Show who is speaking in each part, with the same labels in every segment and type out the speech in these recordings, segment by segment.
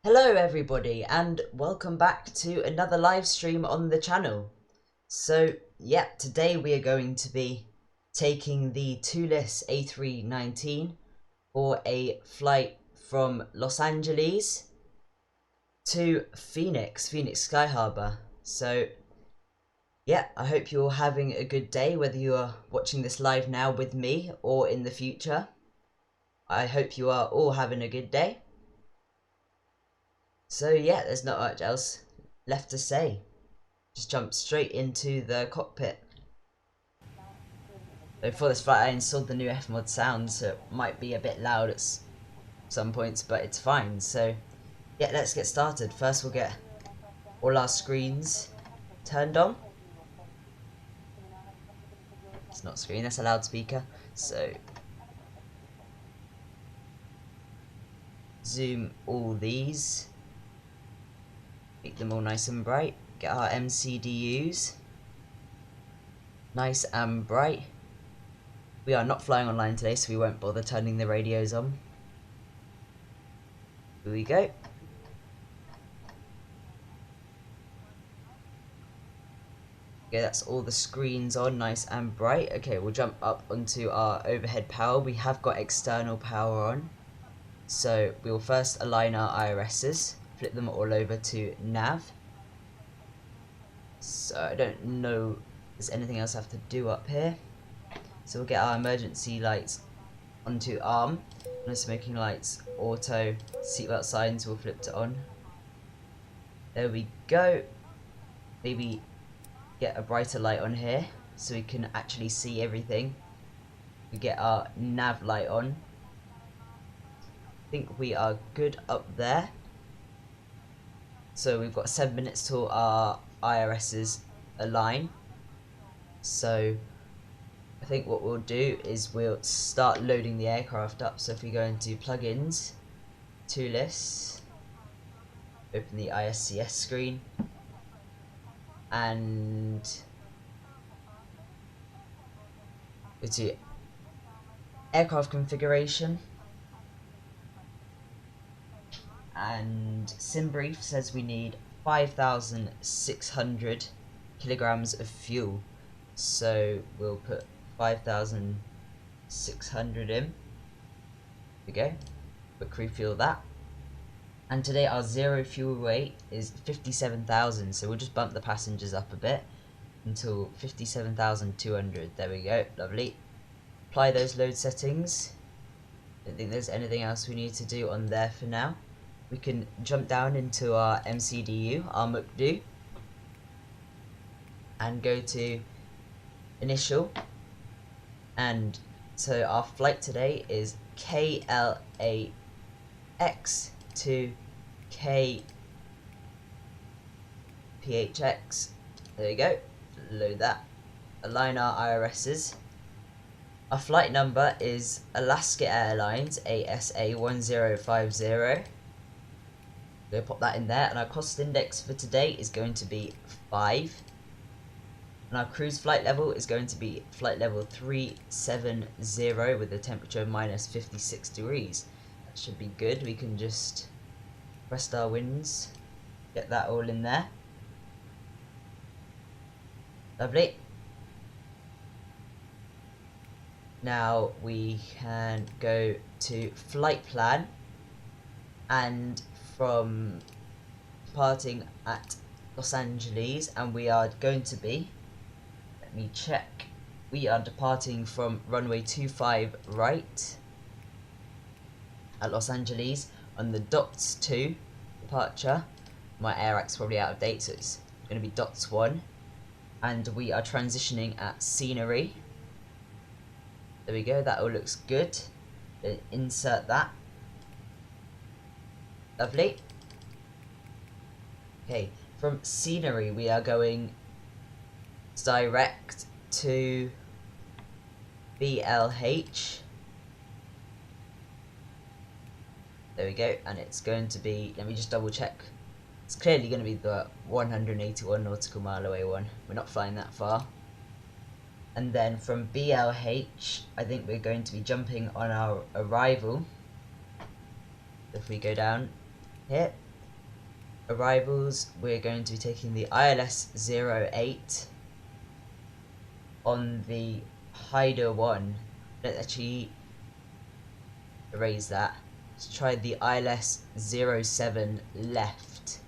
Speaker 1: Hello everybody and welcome back to another live stream on the channel. So yeah, today we are going to be taking the Toliss A319 for a flight from Los Angeles to Phoenix Sky Harbor. So yeah, I hope you're having a good day, whether you are watching this live now with me or in the future. I hope you are all having a good day. So yeah, there's not much else left to say. Just jump straight into the cockpit. Before this flight I installed the new Fmod sound, so it might be a bit loud at some points, but it's fine. So yeah, let's get started. First we'll get all our screens turned on. It's not a screen, that's a loudspeaker. So zoom all these, make them all nice and bright. Get our MCDUs nice and bright. We are not flying online today, so we won't bother turning the radios on. Here we go. Okay, that's all the screens on, nice and bright. Okay, we'll jump up onto our overhead power. We have got external power on. So we'll first align our IRSs, flip them all over to nav. So I don't know if there's anything else I have to do up here. So we'll get our emergency lights onto arm. No smoking lights, auto, seatbelt signs, we'll flip to on. There we go. Maybe get a brighter light on here so we can actually see everything. We get our nav light on. I think we are good up there. So we've got 7 minutes till our IRSs align. So I think what we'll do is we'll start loading the aircraft up. So if we go into plugins, Toliss, open the ISCS screen, and go to aircraft configuration, and SimBrief says we need 5,600 kilograms of fuel, so we'll put 5,600 in. There we go, quick refuel that. And today our zero fuel weight is 57,000, so we'll just bump the passengers up a bit until 57,200. There we go, lovely. Apply those load settings. Don't think there's anything else we need to do on there for now. We can jump down into our MCDU, our MUCDU, and go to initial. And so our flight today is KLAX to KPHX. There we go. Load that. Align our IRSs. Our flight number is Alaska Airlines ASA 1050. We'll pop that in there, and our cost index for today is going to be 5. And our cruise flight level is going to be flight level 370 with a temperature of minus 56 degrees. That should be good. We can just rest our winds, get that all in there. Lovely. Now we can go to flight plan, and from departing at Los Angeles, and we are going to be, let me check, we are departing from runway 25 right at Los Angeles on the DOTS 2 departure. My AirAc's probably out of date, so it's going to be DOTS 1, and we are transitioning at scenery. There we go, that all looks good. Then insert that. Lovely. Okay, from scenery we are going direct to BLH. There we go, and it's going to be, let me just double check. It's clearly going to be the 181 nautical mile away one. We're not flying that far. And then from BLH, I think we're going to be jumping on our arrival. If we go down here, arrivals, we're going to be taking the ILS-08 on the Hider 1. Let's actually erase that. Let's try the ILS-07 left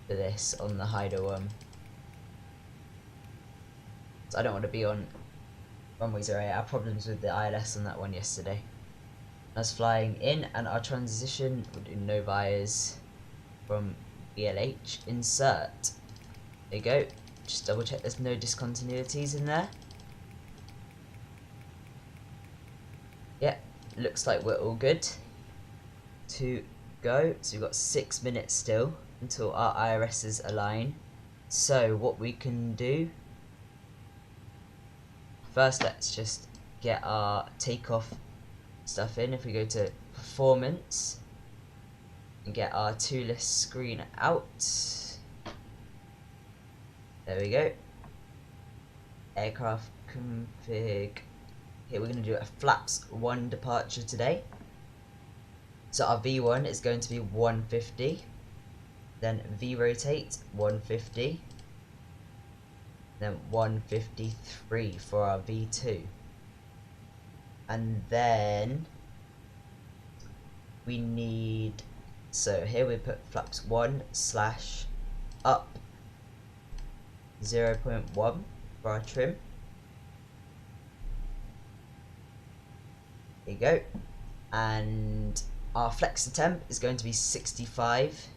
Speaker 1: for this on the Hider 1. So I don't want to be on runway 08. I had problems with the ILS on that one yesterday. I was flying in, and our transition, we'll do no vires from BLH, insert. There you go. Just double check there's no discontinuities in there. Yeah, looks like we're all good to go. So we've got 6 minutes still until our IRSs align. So what we can do, first let's just get our takeoff stuff in. If we go to performance and get our Toliss screen out, there we go. Aircraft config. Here we're going to do a flaps 1 departure today. So our V1 is going to be 150, then V rotate 150, then 153 for our V2. And then we need, so here we put flaps 1 / up 0.1 for our trim. There you go. And our flex to temp is going to be 65.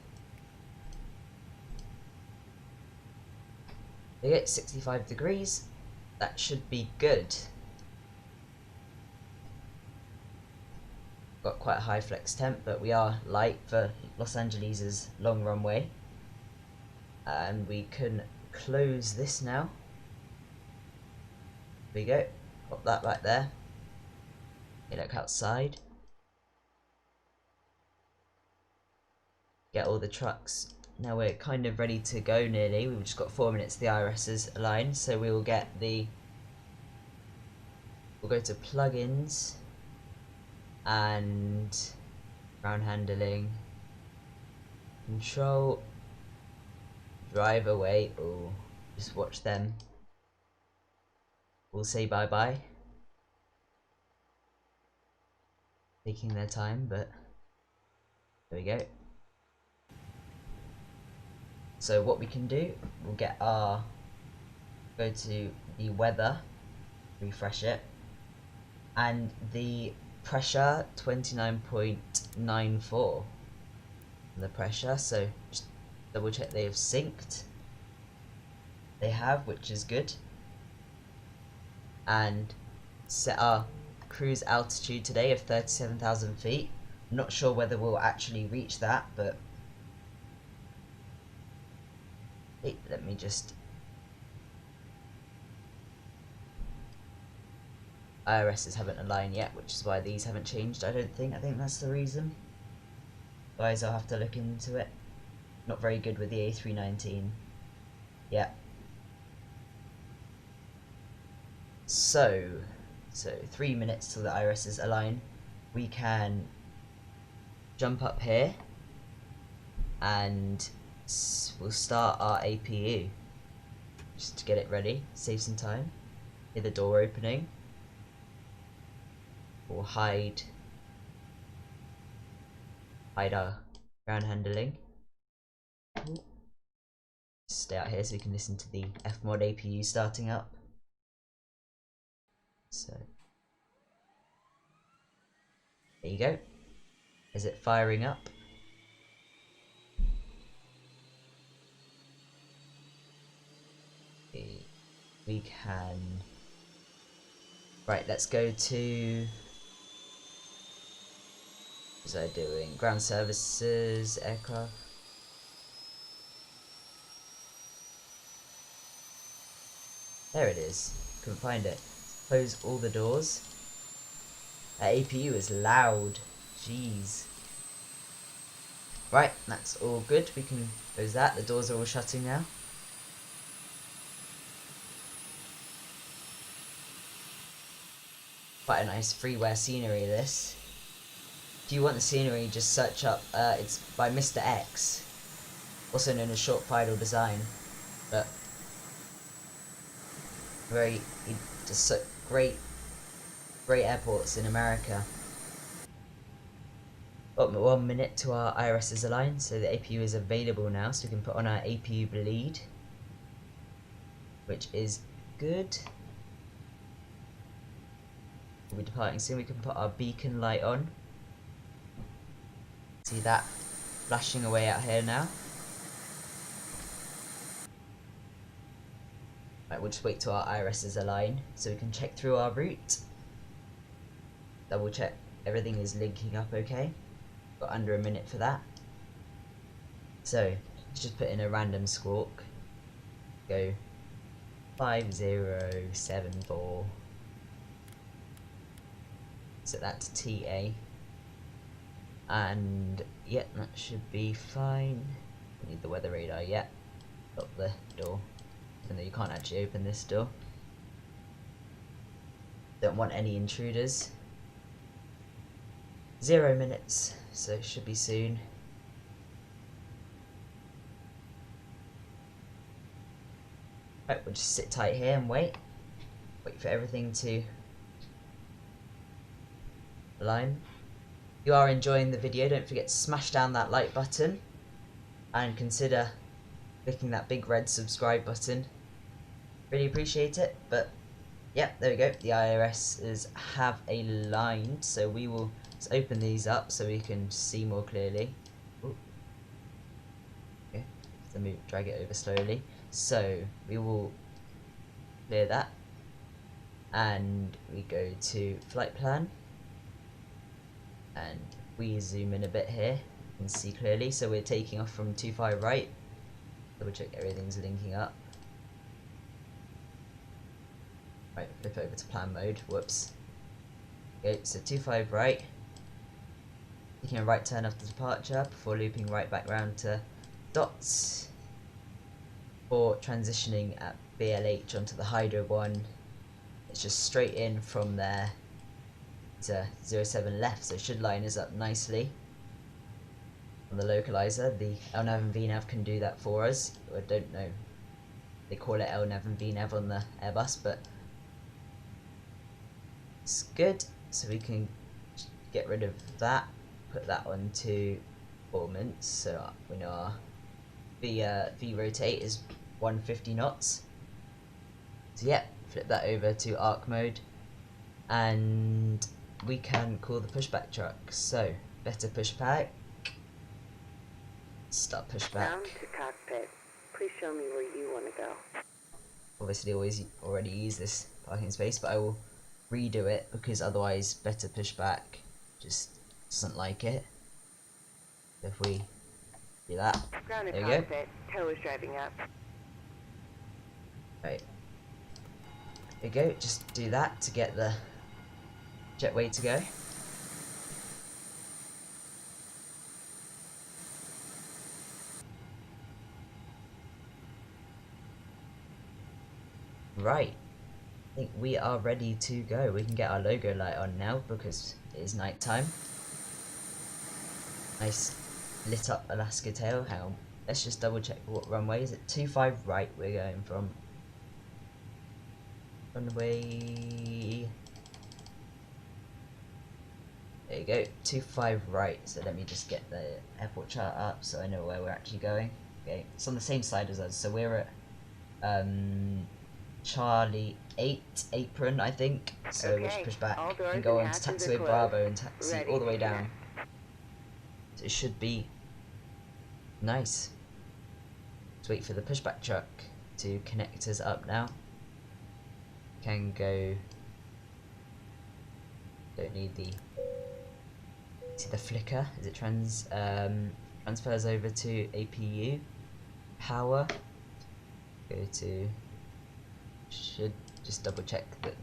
Speaker 1: There you go, 65 degrees. That should be good. Got quite a high flex temp, but we are light for Los Angeles' long runway. And we can close this now. There we go. Pop that back there. Okay, look outside. Get all the trucks. Now we're kind of ready to go nearly. We've just got 4 minutes to the IRSs align, so we will get the, we'll go to plugins and ground handling, control, drive away. Oh, just watch them. We'll say bye bye. Taking their time, but there we go. So what we can do, we'll get our, go to the weather, refresh it, and the pressure 29.94 the pressure, so just double check they have synced. They have, which is good. And set our cruise altitude today of 37,000 feet. I'm not sure whether we'll actually reach that, but hey, let me just, IRSs haven't aligned yet, which is why these haven't changed. I think that's the reason. Guys, I'll have to look into it. Not very good with the A319. Yeah. So 3 minutes till the IRSs align. We can jump up here and we'll start our APU just to get it ready, save some time. Hear the door opening. We'll hide our ground handling. Stay out here so we can listen to the Fmod APU starting up. So there you go. Is it firing up? We can, right, let's go to, what was I doing? Ground services, aircraft. There it is. Couldn't find it. Close all the doors. That APU is loud. Jeez. Right, that's all good. We can close that. The doors are all shutting now. Quite a nice freeware scenery, this. If you want the scenery, just search up, it's by Mr. X. also known as short final design, but very just so great airports in America. Got 1 minute to our IRS is aligned, so the APU is available now, so we can put on our APU bleed, which is good. We'll be departing soon. We can put our beacon light on. See that flashing away out here now. Right, we'll just wait till our irises align so we can check through our route. Double check everything is linking up okay. Got under a minute for that. So let's just put in a random squawk. Go 5074. Set that to TA. And yeah, that should be fine. We need the weather radar yet. Lock the door. Even though you can't actually open this door. Don't want any intruders. 0 minutes, so it should be soon. Right, we'll just sit tight here and wait. Wait for everything to align. If you are enjoying the video, don't forget to smash down that like button and consider clicking that big red subscribe button. Really appreciate it. But yeah, there we go. The IRSs have aligned, so we will just open these up so we can see more clearly. Ooh. Okay, so drag it over slowly. So we will clear that, and we go to flight plan, and we zoom in a bit here and see clearly. So we're taking off from 25 right. Double check everything's linking up. Right, flip over to plan mode. Whoops. Okay, so 25 right. Taking a right turn after departure before looping right back round to dots. For transitioning at BLH onto the Hydro one, it's just straight in from there to 07 left, so it should line us up nicely. On the localizer, the LNAV and VNAV can do that for us. I don't know, they call it LNAV and VNAV on the Airbus, but it's good. So we can get rid of that, put that onto performance, so we know our V rotate is 150 knots. So yeah, flip that over to arc mode, and we can call the pushback truck. So better pushback. Start pushback.
Speaker 2: Down to cockpit. Please show me where you want to go.
Speaker 1: Obviously, already use this parking space, but I will redo it because otherwise, better pushback just doesn't like it. If we do that,
Speaker 2: Grounded
Speaker 1: there we go.
Speaker 2: cockpit. Tow is driving up.
Speaker 1: Right. There we go. Just do that to get the jetway to go. Right. I think we are ready to go. We can get our logo light on now because it is night time. Nice lit up Alaska tail. Hang on. Let's just double check what runway is it. 25 right we're going from. Runway. There you go. 25 right. So let me just get the airport chart up so I know where we're actually going. Okay, it's on the same side as us. So we're at Charlie 8 apron, I think. So
Speaker 2: Okay.
Speaker 1: we'll just push back
Speaker 2: All doors
Speaker 1: and go
Speaker 2: and
Speaker 1: on to
Speaker 2: hatches
Speaker 1: taxiway
Speaker 2: are
Speaker 1: Bravo and taxi
Speaker 2: Ready
Speaker 1: all the way
Speaker 2: to
Speaker 1: down.
Speaker 2: connect.
Speaker 1: So it should be nice. Let's wait for the pushback truck to connect us up now. Can go. Don't need the. See the flicker? Is it transfers over to APU? Power. Go to. Should just double check that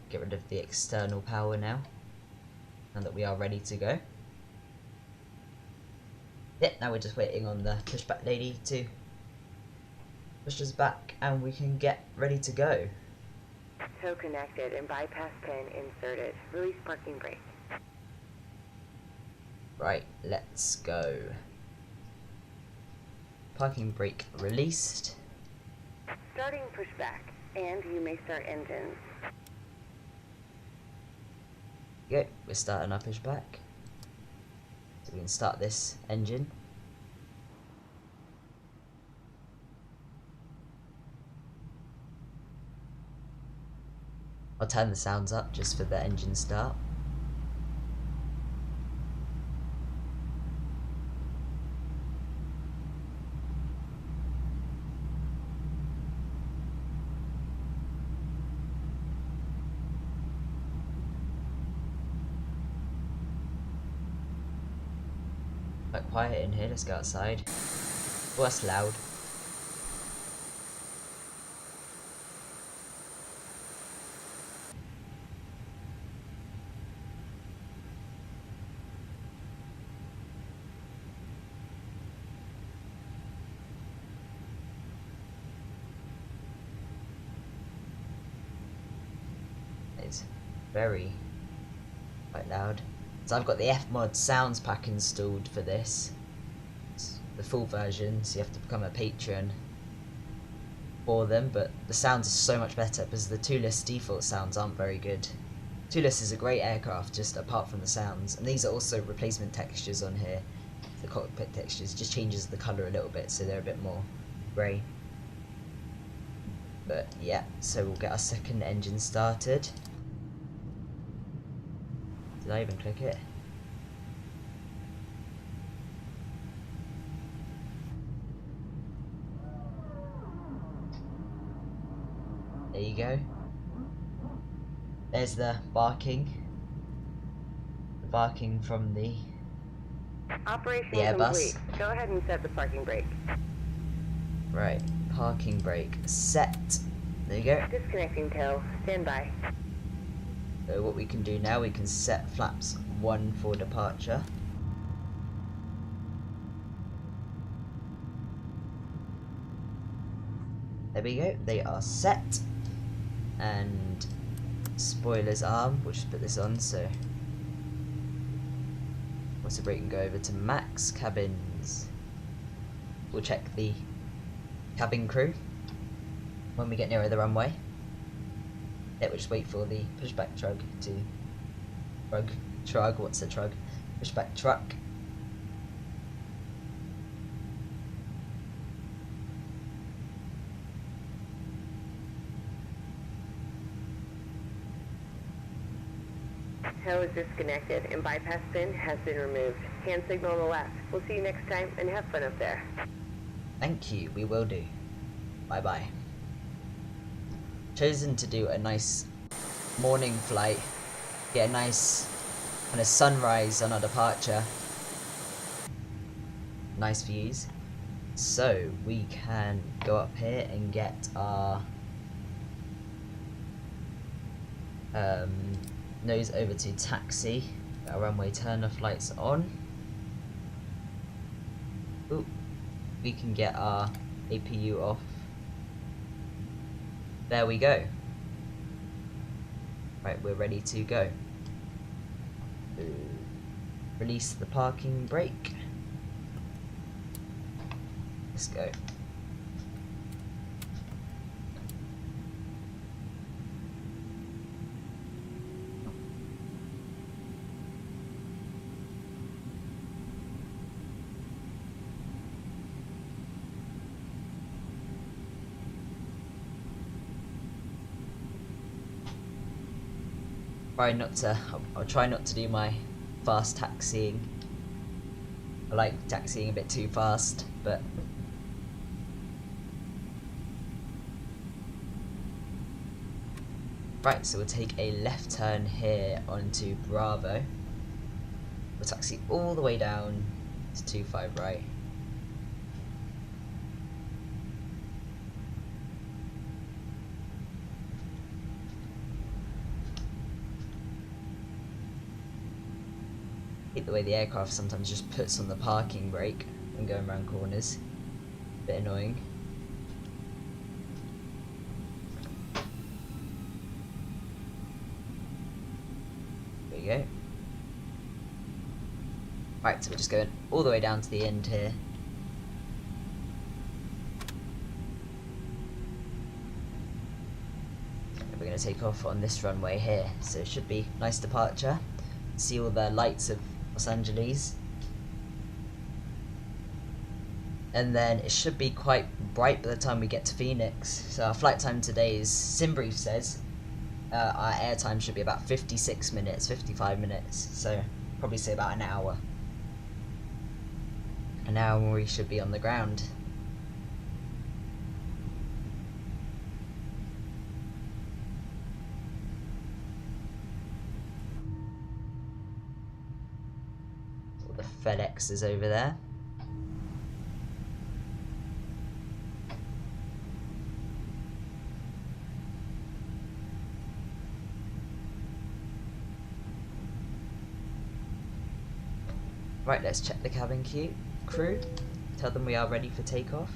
Speaker 1: get rid of the external power now, and that we are ready to go. Yeah, now we're just waiting on the pushback lady to push us back, and we can get ready to go.
Speaker 2: Tow connected and bypass pin inserted. Release parking brake.
Speaker 1: Right, let's go. parking brake released.
Speaker 2: Starting pushback, and you may start engines.
Speaker 1: Go, we're starting our pushback. So we can start this engine. I'll turn the sounds up just for the engine start. Quite quiet in here, let's go outside. Oh, that's loud. It's very quite loud. So I've got the Fmod sounds pack installed for this. It's the full version, so you have to become a patron for them, but the sounds are so much better because the Toliss default sounds aren't very good. Toliss is a great aircraft just apart from the sounds, and these are also replacement textures on here. The cockpit textures just changes the colour a little bit so they're a bit more grey. But yeah, so we'll get our second engine started. Did I even click it? There you go. There's the barking. The barking from the
Speaker 2: Operation
Speaker 1: Airbus.
Speaker 2: complete. Go ahead and set the parking brake.
Speaker 1: Right, parking brake set. There you go.
Speaker 2: Disconnecting tow. Stand by.
Speaker 1: So what we can do now, we can set flaps 1 for departure. There we go, they are set. And spoilers arm, we'll just put this on, so once the brake can go over to max cabins. We'll check the cabin crew when we get nearer the runway. Yeah, we'll just wait for the pushback truck to... what's a truck? Pushback truck.
Speaker 2: Tow is disconnected and bypass pin has been removed. Hand signal on the left. We'll see you next time and have fun up there.
Speaker 1: Thank you, we will do. Bye bye. Chosen to do a nice morning flight, get a nice kind of sunrise on our departure. Nice views. So we can go up here and get our nose over to taxi. Our runway turner flights on. Ooh, we can get our APU off. There we go. Right, we're ready to go. Release the parking brake. Let's go. I'll try not to do my fast taxiing. I like taxiing a bit too fast, but right, so we'll take a left turn here onto Bravo. We'll taxi all the way down to 25 right. Hate the way the aircraft sometimes just puts on the parking brake when going around corners. Bit annoying. There you go. Right, so we're just going all the way down to the end here. we're going to take off on this runway here, so it should be a nice departure. See all the lights of Los Angeles. And then it should be quite bright by the time we get to Phoenix. So our flight time today is, SimBrief says, our air time should be about 56 minutes, 55 minutes. So probably say about an hour. An hour when we should be on the ground. All the FedEx is over there. Right, let's check the cabin crew. Tell them we are ready for takeoff.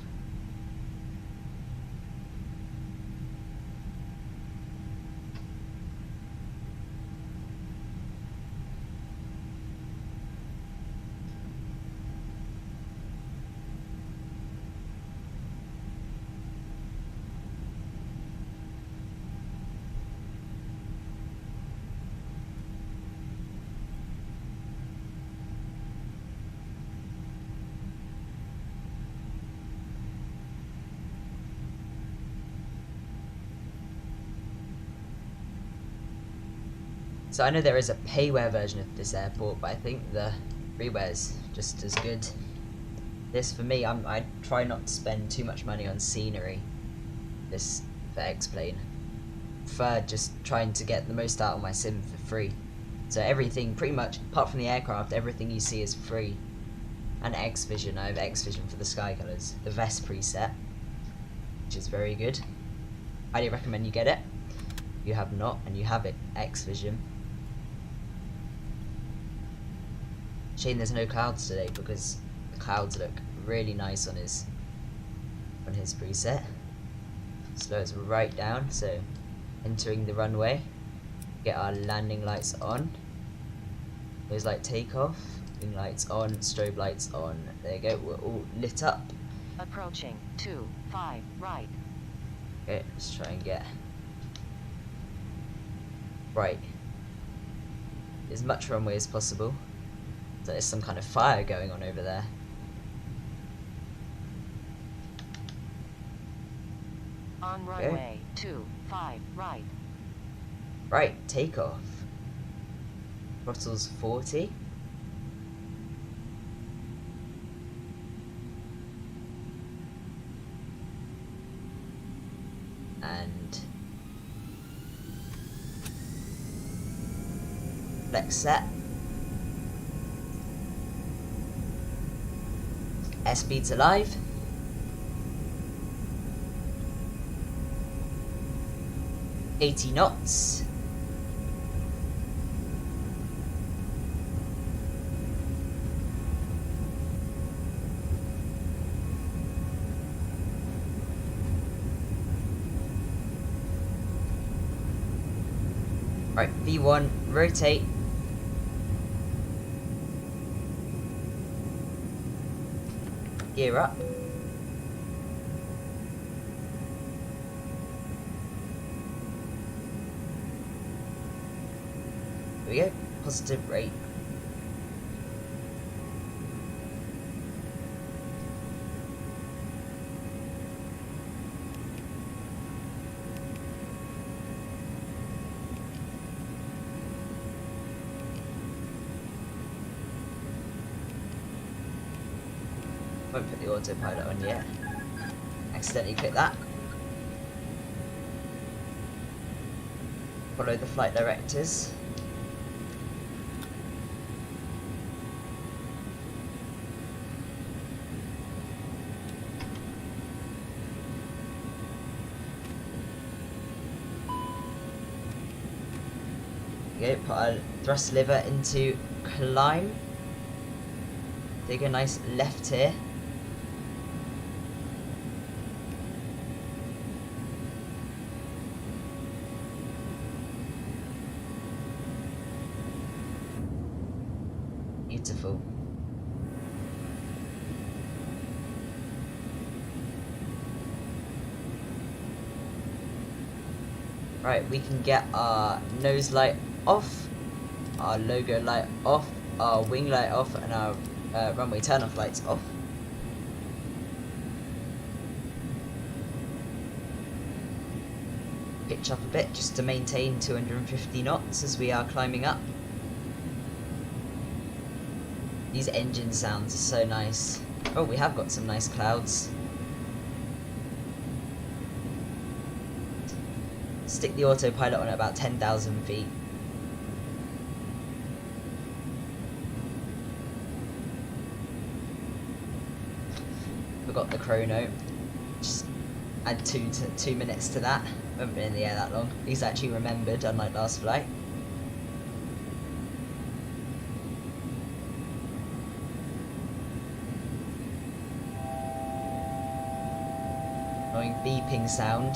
Speaker 1: So I know there is a payware version of this airport, but I think the freeware is just as good. This, for me, I try not to spend too much money on scenery. This FedEx plane. Prefer just trying to get the most out of my sim for free. So everything, pretty much, apart from the aircraft, everything you see is free. And X-Vision, I have X-Vision for the sky colours. The vest preset, which is very good. Highly recommend you get it. If you have not, and you have it, X-Vision. Shame there's no clouds today, because the clouds look really nice on his preset. Slow it right down, so entering the runway, get our landing lights on. Those light takeoff, wing lights on, strobe lights on. There you go, we're all lit up.
Speaker 3: Approaching 25 right.
Speaker 1: Okay, let's try and get right. As much runway as possible. So there's some kind of fire going on over there.
Speaker 3: On runway 25 right.
Speaker 1: Right, takeoff. Throttle's 40. And flex set. Airspeed's alive. $80 knots. Right, V1, rotate. Gear up. There we go, positive rate. Won't put the autopilot on yet. Accidentally click that. Follow the flight directors. Okay, put our thrust lever into climb. Take a nice left here. Beautiful. Right, we can get our nose light off, our logo light off, our wing light off, and our runway turn-off lights off. Pitch up a bit just to maintain 250 knots as we are climbing up. These engine sounds are so nice. Oh, we have got some nice clouds. Stick the autopilot on at about 10,000 feet. Forgot the chrono. Just add 2 minutes to that. Haven't been in the air that long. He's actually remembered, unlike last flight. Annoying beeping sound.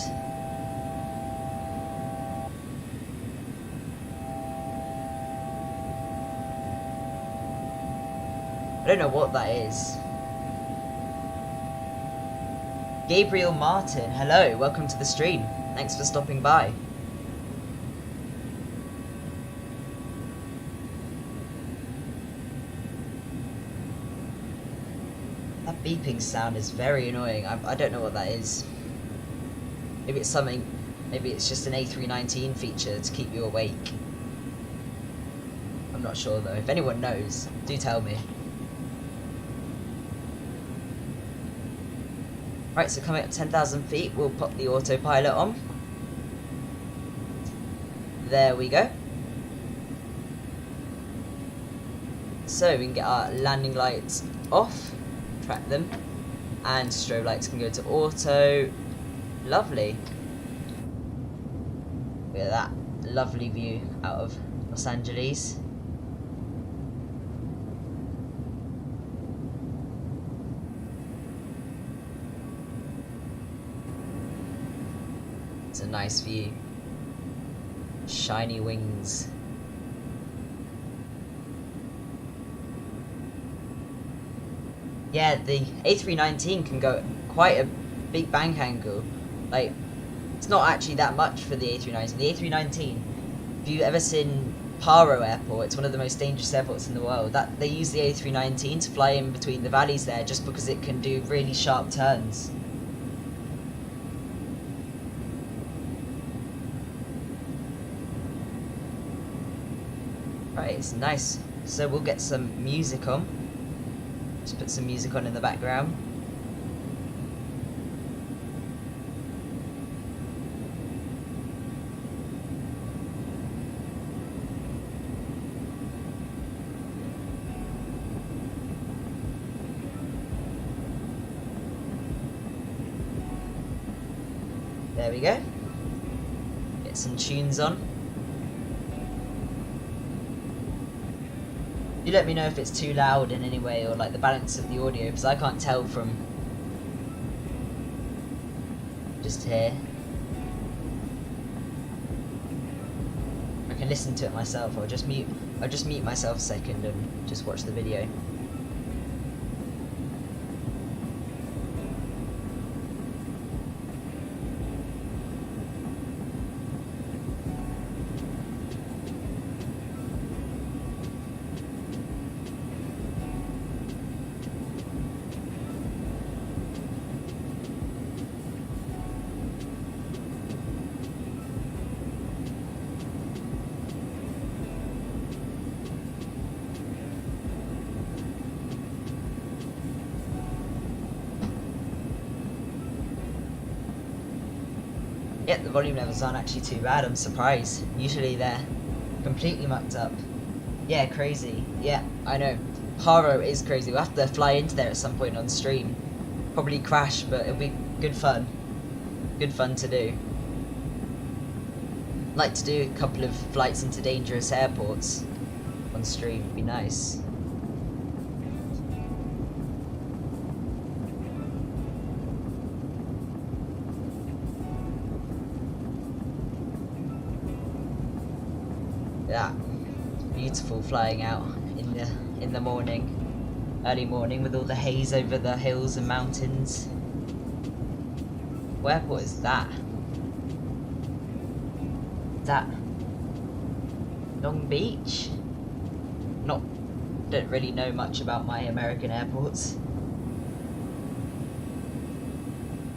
Speaker 1: I don't know what that is. Gabriel Martin, hello, welcome to the stream. Thanks for stopping by. That beeping sound is very annoying. I don't know what that is. Maybe it's something, maybe it's just an A319 feature to keep you awake. I'm not sure though. If anyone knows, do tell me. Right, so coming up 10,000 feet, we'll pop the autopilot on. There we go. So we can get our landing lights off, track them, and strobe lights can go to auto. Lovely. Look at that lovely view out of Los Angeles. It's a nice view. Shiny wings. Yeah, the A319 can go quite a big bank angle. Like, it's not actually that much for the A319. The A319, if you've ever seen Paro Airport, it's one of the most dangerous airports in the world. That they use the A319 to fly in between the valleys there just because it can do really sharp turns. Right, it's nice. So we'll get some music on. Just put some music on in the background. There we go. Get some tunes on. You let me know if it's too loud in any way or like the balance of the audio, because I can't tell from just here. I can listen to it myself, or I'll just mute myself a second and just watch the video. Yeah, the volume levels aren't actually too bad, I'm surprised. Usually they're completely mucked up. Yeah, crazy. Yeah, I know. Paro is crazy. We'll have to fly into there at some point on stream. Probably crash, but it'll be good fun. Good fun to do. I'd like to do a couple of flights into dangerous airports on stream, would be nice. Yeah, beautiful flying out in the morning, early morning, with all the haze over the hills and mountains. What airport is that? at Long Beach. Don't really know much about my American airports.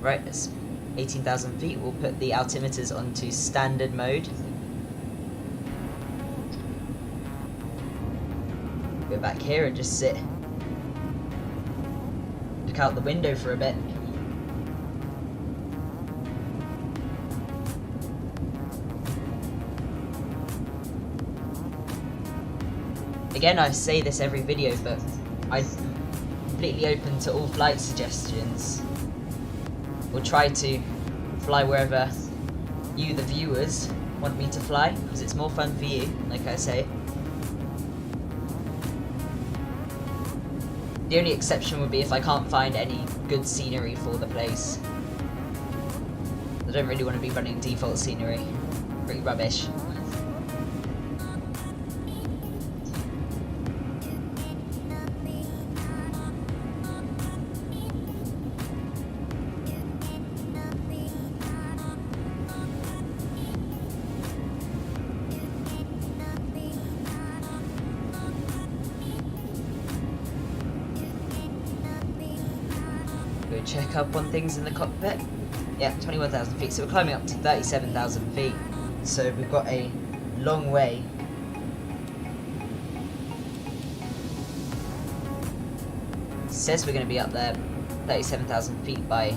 Speaker 1: Right, it's 18,000 feet. We'll put the altimeters onto standard mode. Go back here and just sit. Look out the window for a bit. Again, I say this every video, but I'm completely open to all flight suggestions. We'll try to fly wherever you, the viewers, want me to fly, because it's more fun for you, like I say. The only exception would be if I can't find any good scenery for the place. I don't really want to be running default scenery. Pretty rubbish. Go check up on things in the cockpit. Yeah, 21,000 feet, so we're climbing up to 37,000 feet. So we've got a long way. It says we're going to be up there 37,000 feet by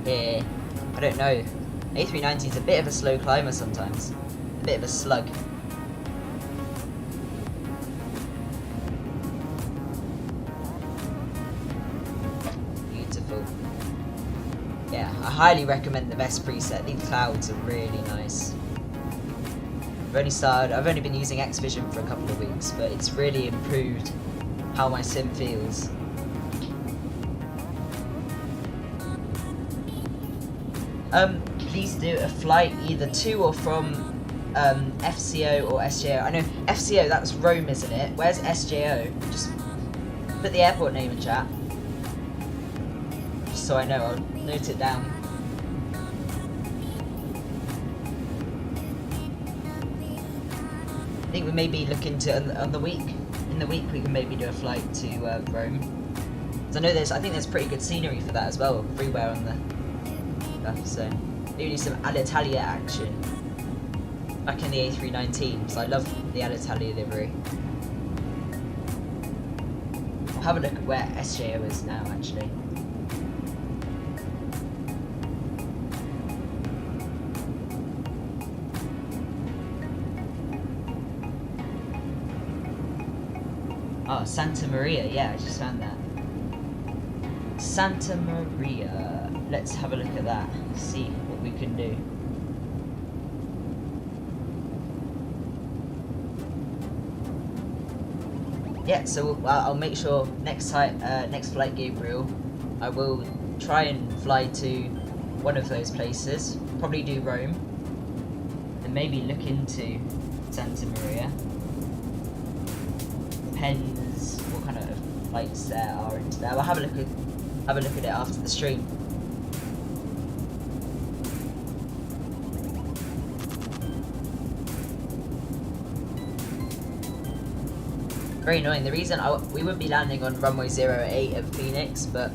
Speaker 1: here. I don't know. A319 is a bit of a slow climber sometimes. A bit of a slug. Beautiful. Yeah, I highly recommend the Vest preset. These clouds are really nice. I've only been using X-Vision for a couple of weeks, but it's really improved how my sim feels. Please do a flight either to or from FCO or SJO. I know FCO, that's Rome, isn't it? Where's SJO? Just put the airport name in chat. Just so I know, I'll note it down. I think we may be looking to on the week. In the week, we can maybe do a flight to Rome. So I think there's pretty good scenery for that as well. Everywhere on the stuff. So maybe do some Alitalia action. Back in the A319, so I love the Alitalia livery. I'll have a look at where SJO is now, actually. Oh, Santa Maria, yeah, I just found that. Santa Maria. Let's have a look at that, see what we can do. Yeah, so I'll make sure next flight, Gabriel, I will try and fly to one of those places, probably do Rome, and maybe look into Santa Maria. Depends what kind of flights there are into there. We'll have a look at it after the stream. Very annoying. The reason we would be landing on runway 08 of Phoenix, but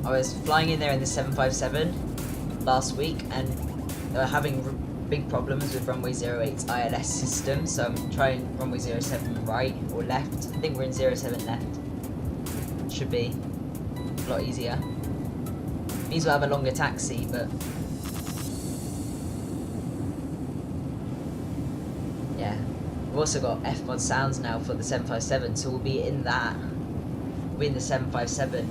Speaker 1: I was flying in there in the 757 last week, and they were having big problems with runway 08's ILS system, so I'm trying runway 07 right or left. I think we're in 07 left. Should be a lot easier. Means we'll have a longer taxi, but yeah. We've also got F-mod sounds now for the 757, so we'll be in that. We'll be in the 757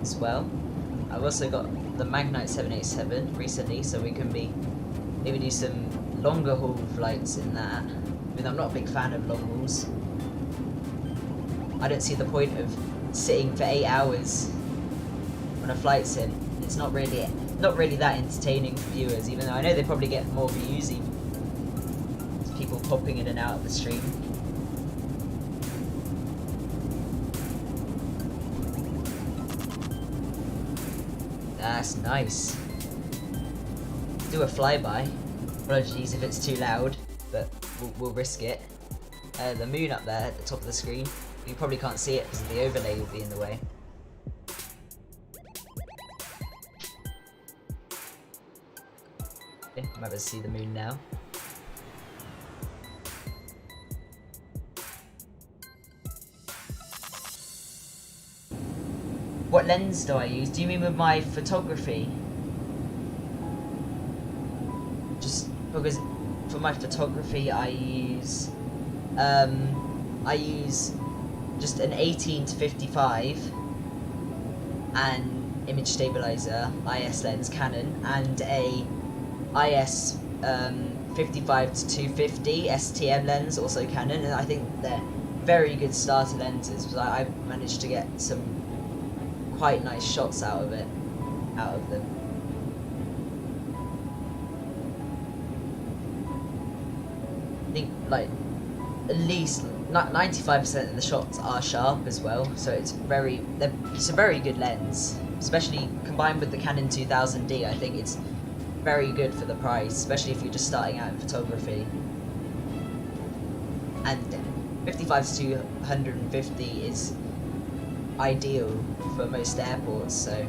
Speaker 1: as well. I've also got the Magnite 787 recently, so we can maybe do some longer haul flights in that. I mean, I'm not a big fan of long hauls. I don't see the point of sitting for 8 hours on a flight sim. It's not really that entertaining for viewers, even though I know they probably get more views even. People popping in and out of the stream. That's nice. Do a flyby. Apologies if it's too loud, but we'll risk it. The moon up there at the top of the screen. You probably can't see it because the overlay will be in the way. Okay, I'm able to see the moon now. What lens do I use? Do you mean with my photography? Just because for my photography I use just an 18 to 55 and image stabilizer IS lens Canon and a IS 55 to 250 STM lens also Canon, and I think they're very good starter lenses because I managed to get some quite nice shots out of them. I think like at least 95% of the shots are sharp as well, so it's a very good lens, especially combined with the Canon 2000D. I think it's very good for the price, especially if you're just starting out in photography. And 55 to 250 is ideal for most airports, so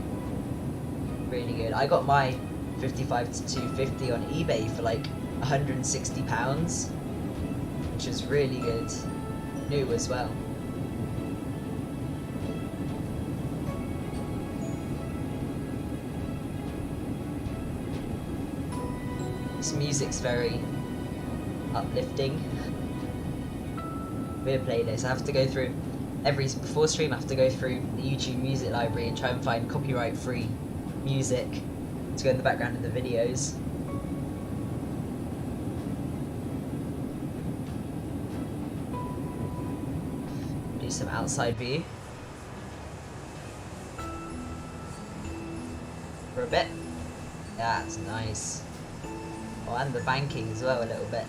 Speaker 1: really good. I got my 55 to 250 on eBay for like £160, which is really good. New as well. This music's very uplifting. Weird playlist. I have to go through before stream. I have to go through the YouTube music library and try and find copyright-free music to go in the background of the videos. Do some outside view for a bit. Yeah, that's nice. Oh, and the banking as well a little bit.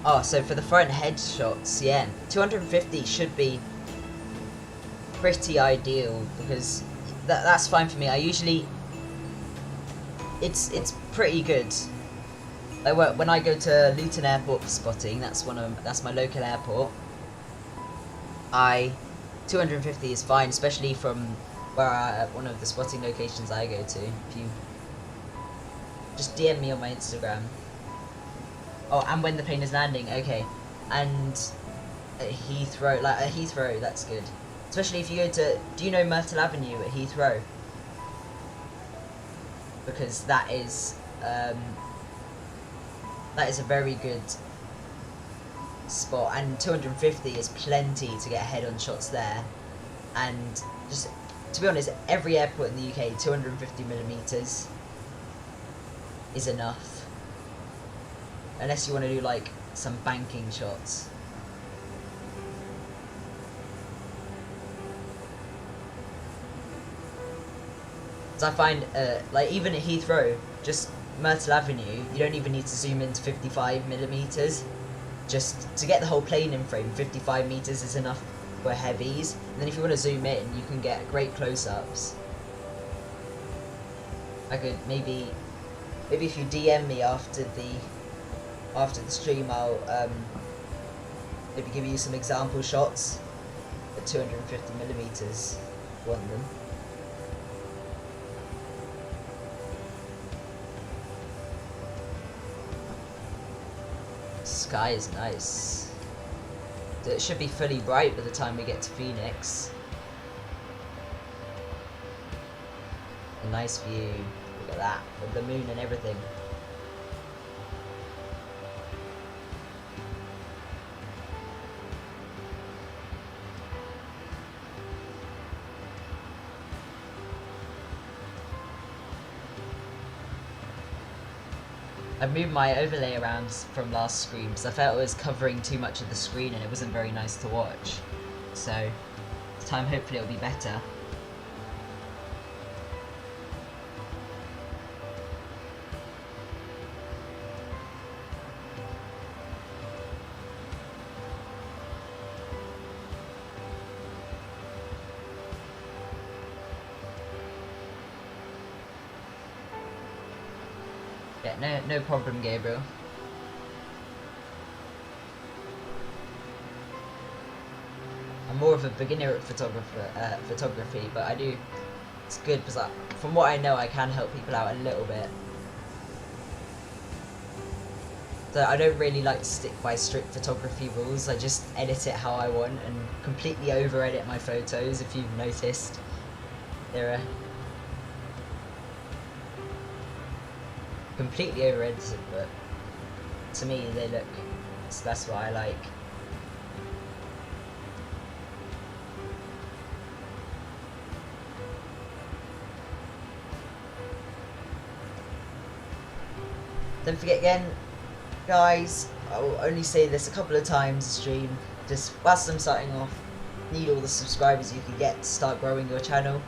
Speaker 1: Oh, so for the front headshots, yeah, 250 should be pretty ideal because that's fine for me. I usually it's pretty good. Like when I go to Luton Airport for spotting, that's my local airport. 250 is fine, especially from where one of the spotting locations I go to. If you just DM me on my Instagram. Oh, and when the plane is landing, okay. And at Heathrow, that's good. Especially if you go to, do you know Myrtle Avenue at Heathrow? Because that is a very good spot, and 250 is plenty to get head-on shots there. And just, to be honest, every airport in the UK, 250mm is enough. Unless you want to do like some banking shots. So I find, like even at Heathrow, just Myrtle Avenue, you don't even need to zoom into 55mm. Just to get the whole plane in frame, 55 meters is enough for heavies. And then if you want to zoom in, you can get great close-ups. I could maybe if you DM me after the stream, I'll maybe give you some example shots at 250mm if you want them. Sky is nice. It should be fully bright by the time we get to Phoenix. A nice view. Look at that, with the moon and everything. I moved my overlay around from last stream because I felt it was covering too much of the screen and it wasn't very nice to watch. So, this time hopefully it'll be better. Yeah, no problem, Gabriel. I'm more of a beginner at photography, but I do. It's good because from what I know, I can help people out a little bit. So I don't really like to stick by strict photography rules. I just edit it how I want and completely over-edit my photos. If you've noticed, they're completely over-edited, but to me they look. So that's what I like. Don't forget again, guys, I will only say this a couple of times a stream, just whilst I'm starting off, need all the subscribers you can get to start growing your channel,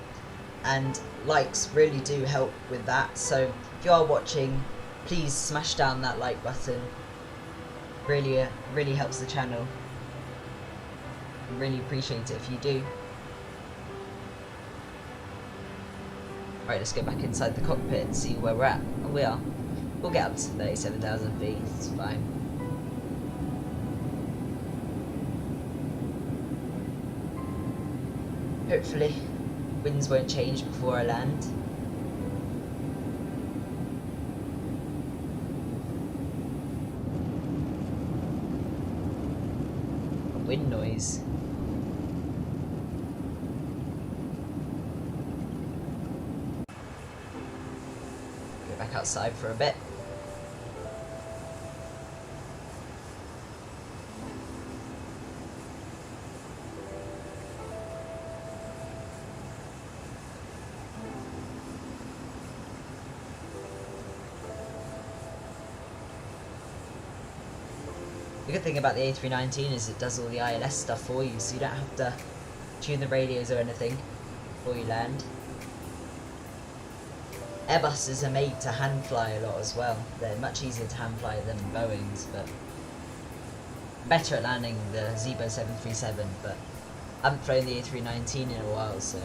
Speaker 1: and likes really do help with that, so if you are watching, please smash down that like button. Really helps the channel. I really appreciate it if you do. Right, let's go back inside the cockpit and see where we're at. And we are. We'll get up to 37,000 feet, it's fine. Hopefully, winds won't change before I land. A wind noise. Go back outside for a bit. The good thing about the A319 is it does all the ILS stuff for you, so you don't have to tune the radios or anything before you land. Airbuses are made to hand fly a lot as well. They're much easier to hand fly than Boeing's, but better at landing the Zibo 737, but I haven't flown the A319 in a while, so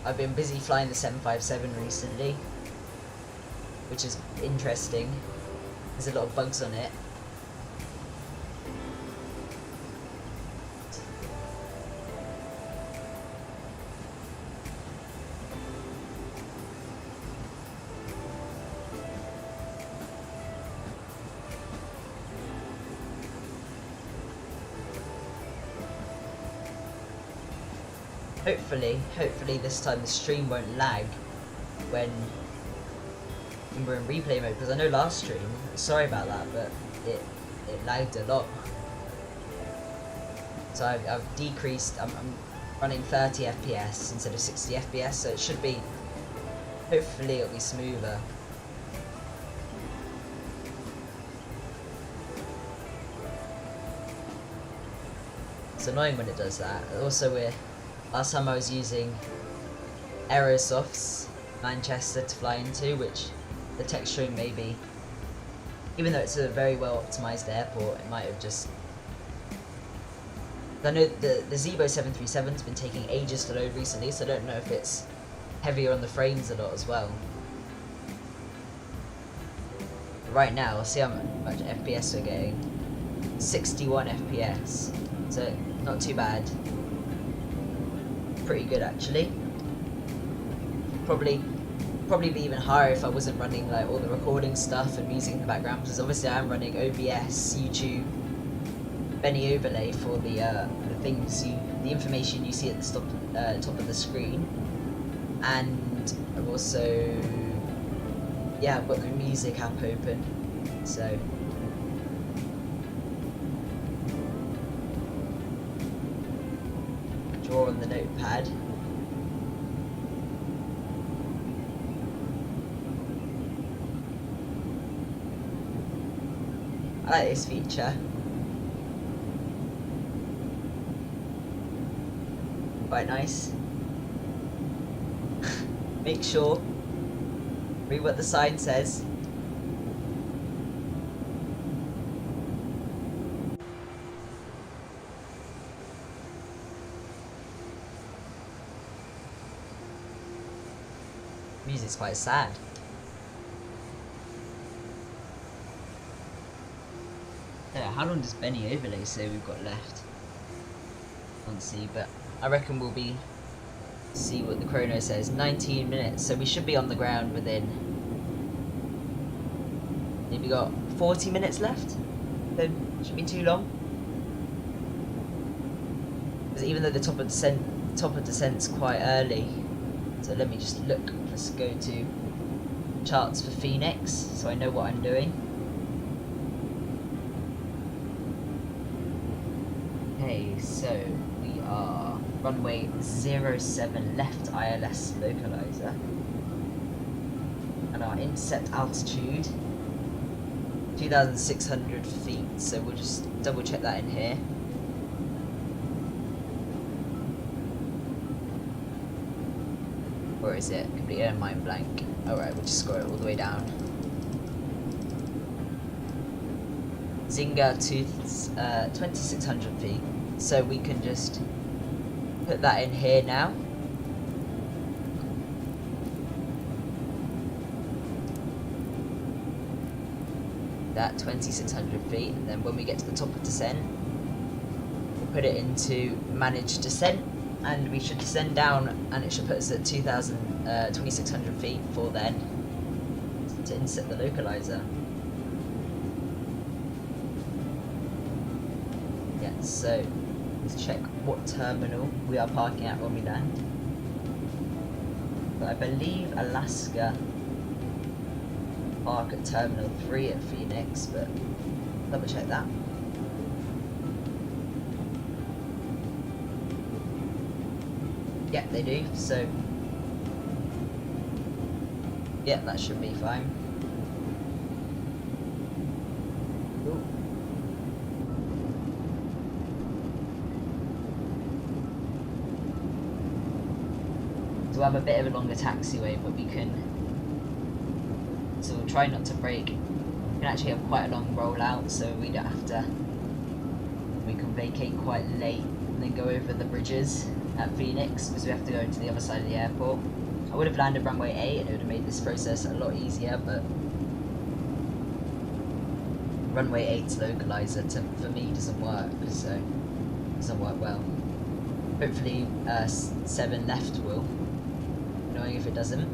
Speaker 1: I've been busy flying the 757 recently, which is interesting. There's a lot of bugs on it. Hopefully this time the stream won't lag when we're in replay mode, because I know last stream, sorry about that, but it lagged a lot. So I've decreased, I'm running 30 FPS instead of 60 FPS, so it should be, hopefully it'll be smoother. It's annoying when it does that. Also, last time I was using Aerosoft's Manchester to fly into, which the texturing maybe, even though it's a very well optimized airport, it might have just, I know the Zibo 737's been taking ages to load recently, so I don't know if it's heavier on the frames a lot as well. But right now, see how much FPS we're getting. 61 FPS, so not too bad. Pretty good actually. Probably be even higher if I wasn't running like all the recording stuff and music in the background, because obviously I am running OBS, YouTube, Benny Overlay for the things the information you see at the top of the screen, and I've also I've got the music app open, so draw on the notepad. I like this feature. Quite nice. Make sure. Read what the sign says. Music's quite sad. Yeah, how long does Benny Overlay say we've got left? Can't see, but I reckon we'll be see what the chrono says. 19 minutes, so we should be on the ground within. Maybe got 40 minutes left. So shouldn't be too long. Because even though the top of descent's quite early, so let me just look. Let's go to charts for Phoenix, so I know what I'm doing. Okay, so we are runway 07 left ILS localizer, and our intercept altitude 2,600 feet. So we'll just double check that in here. Or is it completely mind blank? Alright, we'll just scroll it all the way down. Zynga to 2,600 feet. So we can just put that in here now. That 2,600 feet, and then when we get to the top of descent, we'll put it into manage descent, and we should descend down, and it should put us at 2,600 feet for then to inset the localizer. Yeah, so let's check what terminal we are parking at when we land. But I believe Alaska park at Terminal 3 at Phoenix, but double check that. Yeah, they do, so yeah, that should be fine. Ooh. So we'll have a bit of a longer taxiway, but we can, so we'll try not to brake. We can actually have quite a long rollout, so we don't have to, we can vacate quite late and then go over the bridges at Phoenix, because we have to go to the other side of the airport. I would have landed runway 8 and it would have made this process a lot easier, but runway 8's localizer for me doesn't work, so it doesn't work well. Hopefully 7 left will. Annoying if it doesn't.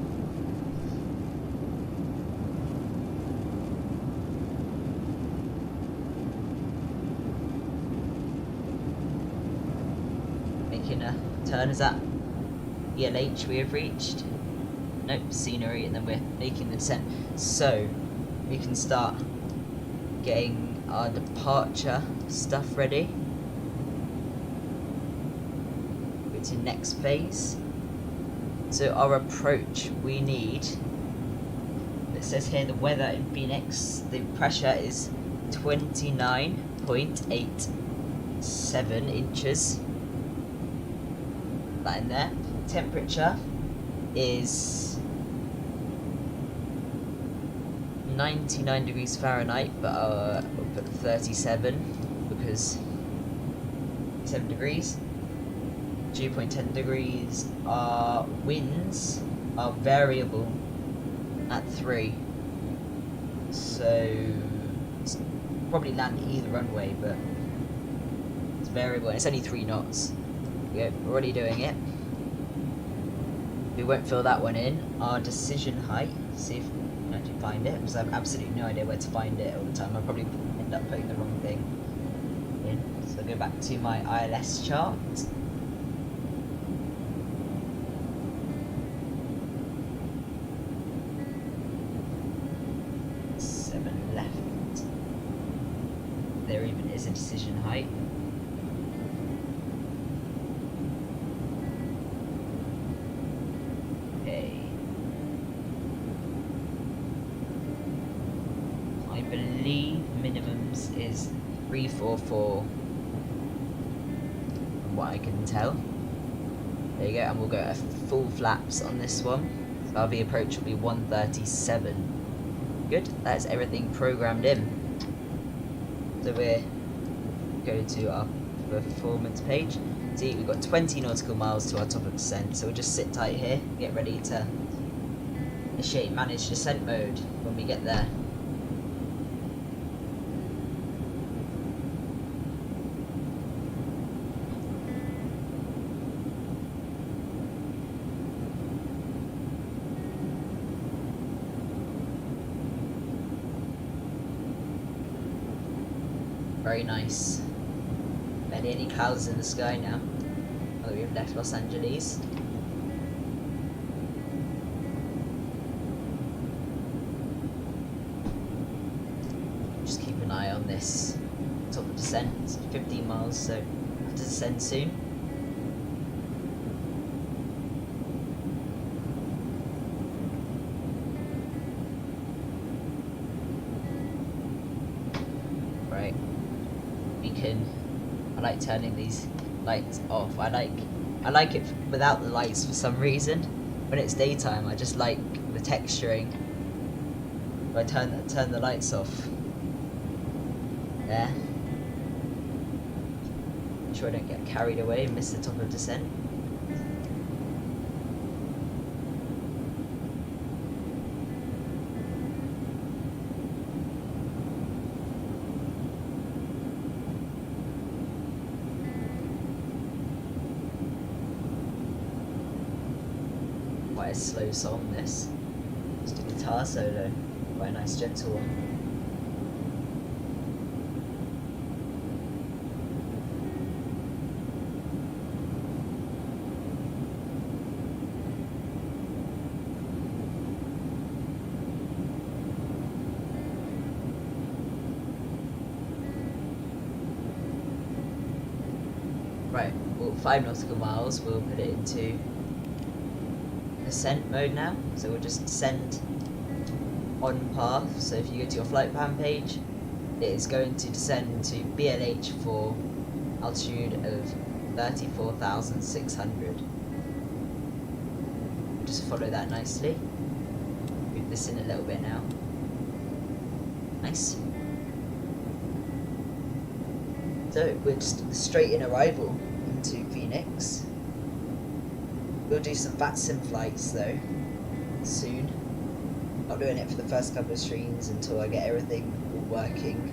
Speaker 1: Making a turn, is that ELH we have reached? Nope, scenery, and then we're making the descent. So we can start getting our departure stuff ready. Go to next phase. So our approach, we need, it says here the weather in Phoenix, the pressure is 29.87 inches. That in there. Temperature is 99 degrees Fahrenheit, but we'll put 37 because 7 degrees. 2.10 degrees. Our winds are variable at 3, so it's probably land either runway, but it's variable and it's only 3 knots. Yeah, we're already doing it. We won't fill that one in. Our decision height, see if we can actually find it, because I have absolutely no idea where to find it all the time. I'll probably end up putting the wrong thing in. So I'll go back to my ILS chart. There even is a decision height. Okay. I believe minimums is 344 from what I can tell. There you go, and we'll go at full flaps on this one. So our V approach will be 137. Good, that's everything programmed in. So we go to our performance page. See, we've got 20 nautical miles to our top of descent, so we'll just sit tight here, get ready to initiate managed descent mode when we get there. Very nice. Barely any clouds in the sky now. Oh, we've left Los Angeles. Just keep an eye on this top of descent. It's 15 miles, so have to descend soon. Right. We can. I like turning these lights off. I like it without the lights for some reason. When it's daytime, I just like the texturing. I turn the lights off. There. Make sure I don't get carried away and miss the top of descent. Quite a slow song, this. Just a guitar solo. Quite a nice gentle one. Right, well, 5 nautical miles, we'll put it into descent mode now. So we'll just descend on path. So if you go to your flight plan page, it is going to descend to BLH for altitude of 34,600. Just follow that nicely. Move this in a little bit now. Nice. So we're just straight in arrival into Phoenix. We'll do some VATSIM flights though soon. Not doing it for the first couple of streams until I get everything all working.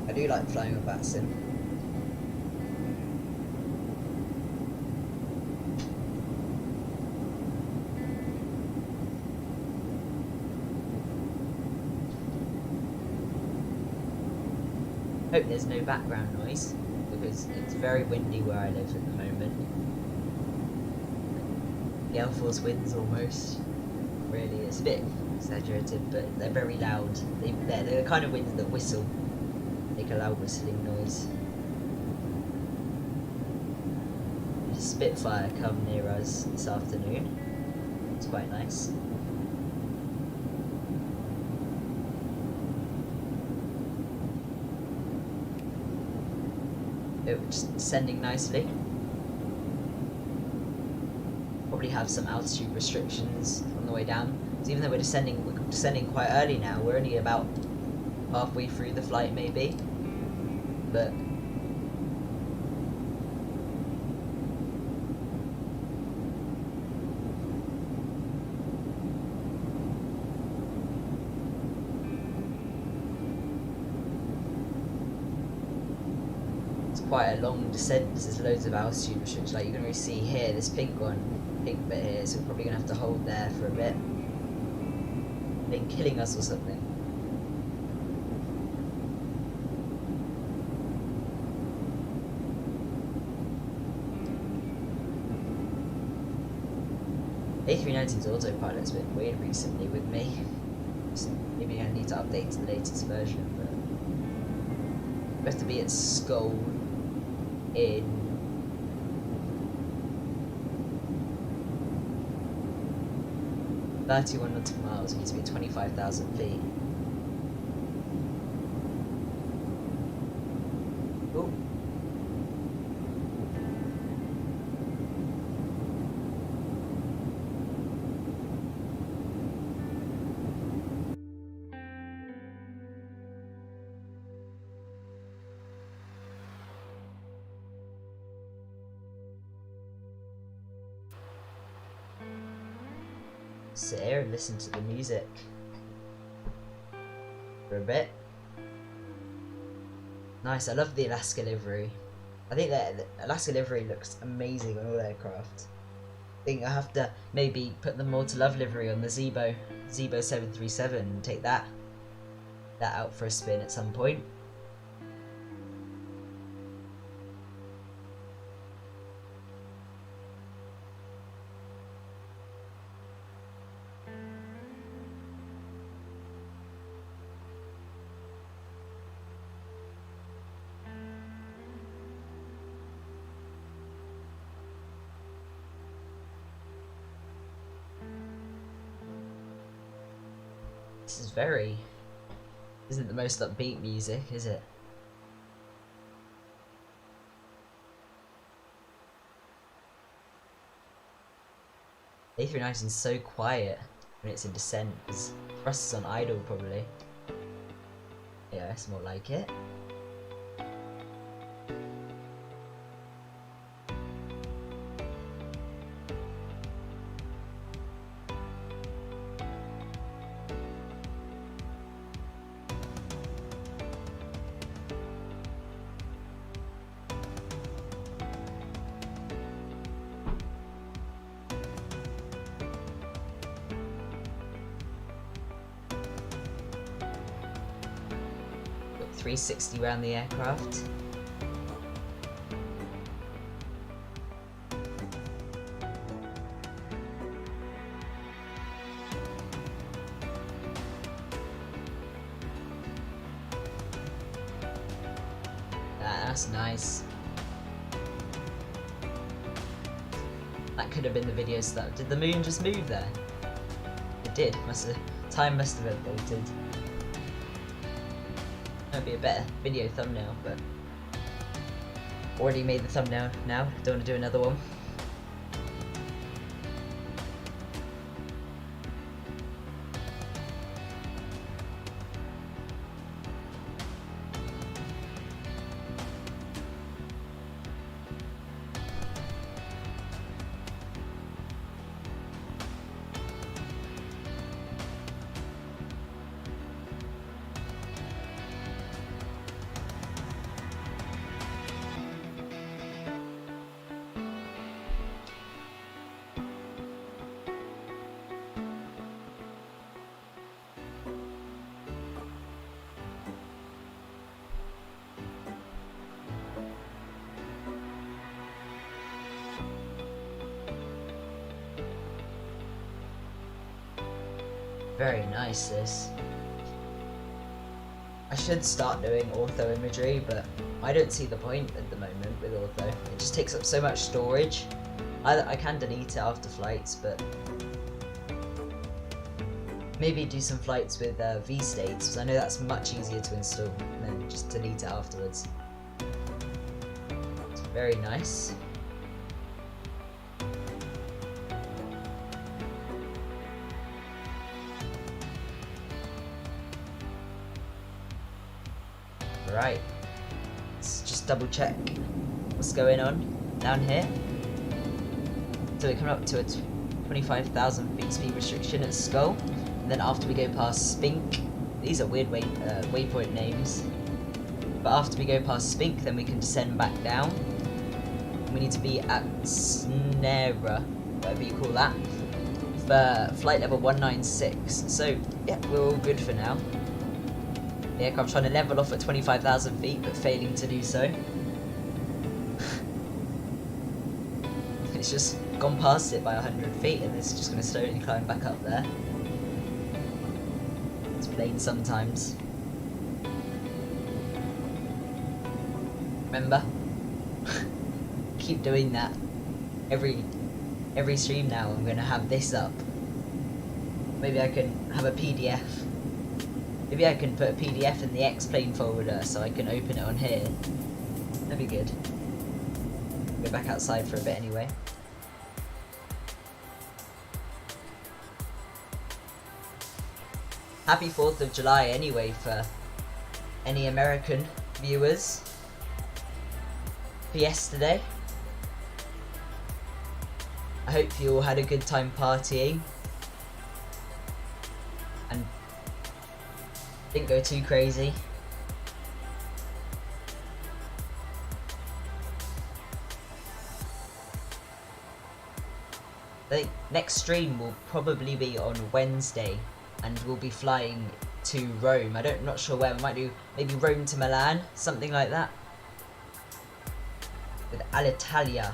Speaker 1: I do like flying with VATSIM. Hope there's no background noise because it's very windy where I live at the moment. Gale force winds almost. Really, it's a bit exaggerated, but they're very loud. They're the kind of winds that whistle, make a loud whistling noise. There's a Spitfire come near us this afternoon. It's quite nice. It was just descending nicely. Probably have some altitude restrictions on the way down. So even though we're descending quite early now. We're only about halfway through the flight, maybe. But quite a long descent. There's loads of altitude restrictions. Like you can really see here, this pink bit here. So we're probably gonna have to hold there for a bit. Been killing us or something. A319's autopilot's been weird recently with me. So maybe I need to update to the latest version, but we have to be at Skull in 31 nautical miles. We need to be at 25,000 feet. Ooh. sit here and listen to the music for a bit. Nice, I love the Alaska livery. I think that the Alaska livery looks amazing on all aircraft. I think I have to maybe put the More to Love livery on the Zebo 737 and take that out for a spin at some point. This isn't the most upbeat music, is it? A319 is so quiet when it's in descent, because thrust is on idle probably. Yeah, it's more like it. Got 360 around the aircraft. That's nice. That could have been the video start. Did the moon just move there? It did. Time must have updated. That'd be a better video thumbnail, but already made the thumbnail now. Don't want to do another one. Very nice, this. I should start doing ortho imagery, but I don't see the point at the moment with ortho. It just takes up so much storage. I can delete it after flights, but maybe do some flights with V-states, because I know that's much easier to install than just delete it afterwards. It's very nice. Right, let's just double check what's going on down here. So we're coming up to a 25,000 feet speed restriction at Skull, and then after we go past Spink, these are weird waypoint names, but after we go past Spink then we can descend back down. We need to be at Snera, whatever you call that, for flight level 196, so yeah, we're all good for now. The aircraft trying to level off at 25,000 feet, but failing to do so. It's just gone past it by 100 feet, and it's just going to slowly climb back up there. It's plain sometimes. Remember? Keep doing that. Every stream now I'm going to have this up. Maybe I can have a PDF. Maybe I can put a PDF in the X-Plane folder so I can open it on here. That'd be good. Go back outside for a bit anyway. Happy 4th of July anyway for any American viewers for yesterday. I hope you all had a good time partying. Didn't go too crazy. I think next stream will probably be on Wednesday, and we'll be flying to Rome. I'm not sure where. We might do maybe Rome to Milan, something like that, with Alitalia.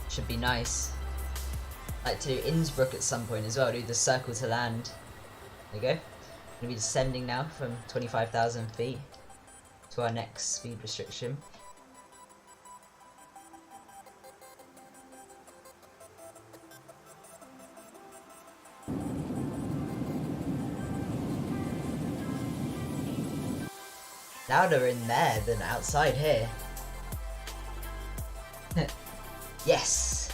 Speaker 1: Should be nice. Like to do Innsbruck at some point as well. Do the circle to land. There you go. Gonna be descending now from 25,000 feet to our next speed restriction. Louder in there than outside here. Yes!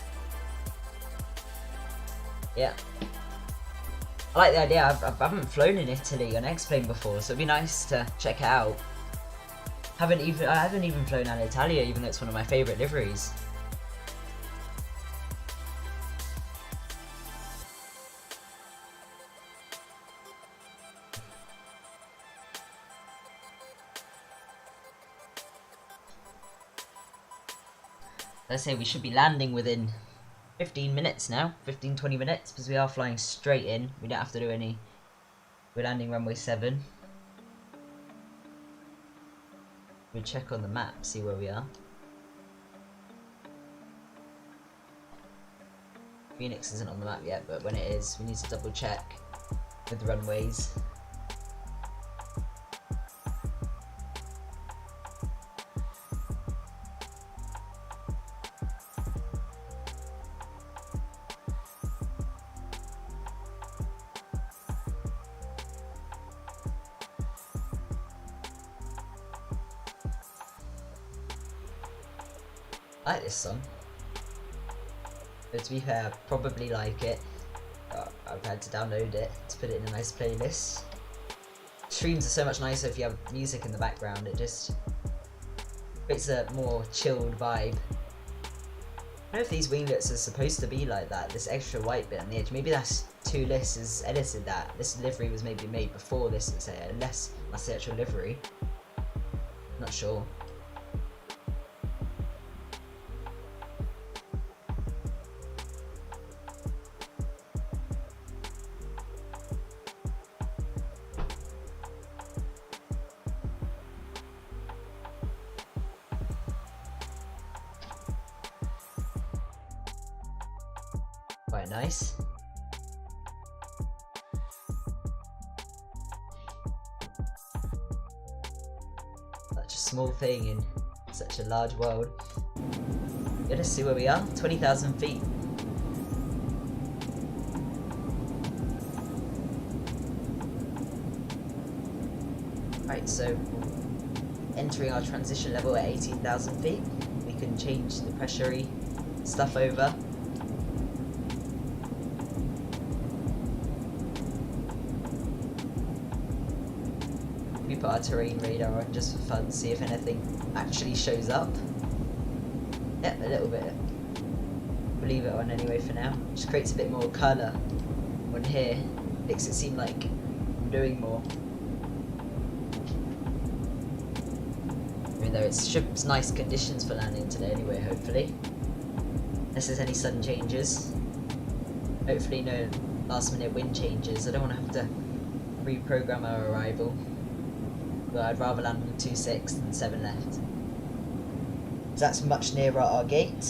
Speaker 1: Yeah. I like the idea. I haven't flown in Italy on X-Plane before, so it'd be nice to check it out. I haven't even flown Alitalia, even though it's one of my favourite liveries. Let's say we should be landing within 15 minutes now, 15-20 minutes, because we are flying straight in. We don't have to do any. We're landing runway 7. We check on the map, see where we are. Phoenix isn't on the map yet, but when it is, we need to double check with the runways. I like this song. But to be fair, I probably like it. I've had to download it to put it in a nice playlist. Streams are so much nicer if you have music in the background. It just creates a more chilled vibe. I don't know if these winglets are supposed to be like that, this extra white bit on the edge. Maybe that's Toliss has edited that. This livery was maybe made before this, let's say, unless that's the actual livery. Not sure. Quite nice. Such a small thing in such a large world. Let us see where we are. 20,000 feet. Right, so entering our transition level at 18,000 feet. We can change the pressure-y stuff over. We put our terrain radar on just for fun, see if anything actually shows up. Yep, a little bit. We'll leave it on anyway for now. Just creates a bit more colour on here. Makes it seem like I'm doing more. Even though it's nice conditions for landing today anyway, hopefully. Unless there's any sudden changes. Hopefully no last minute wind changes. I don't want to have to reprogram our arrival. But I'd rather land with 2.6 than 7 left. So that's much nearer our gate.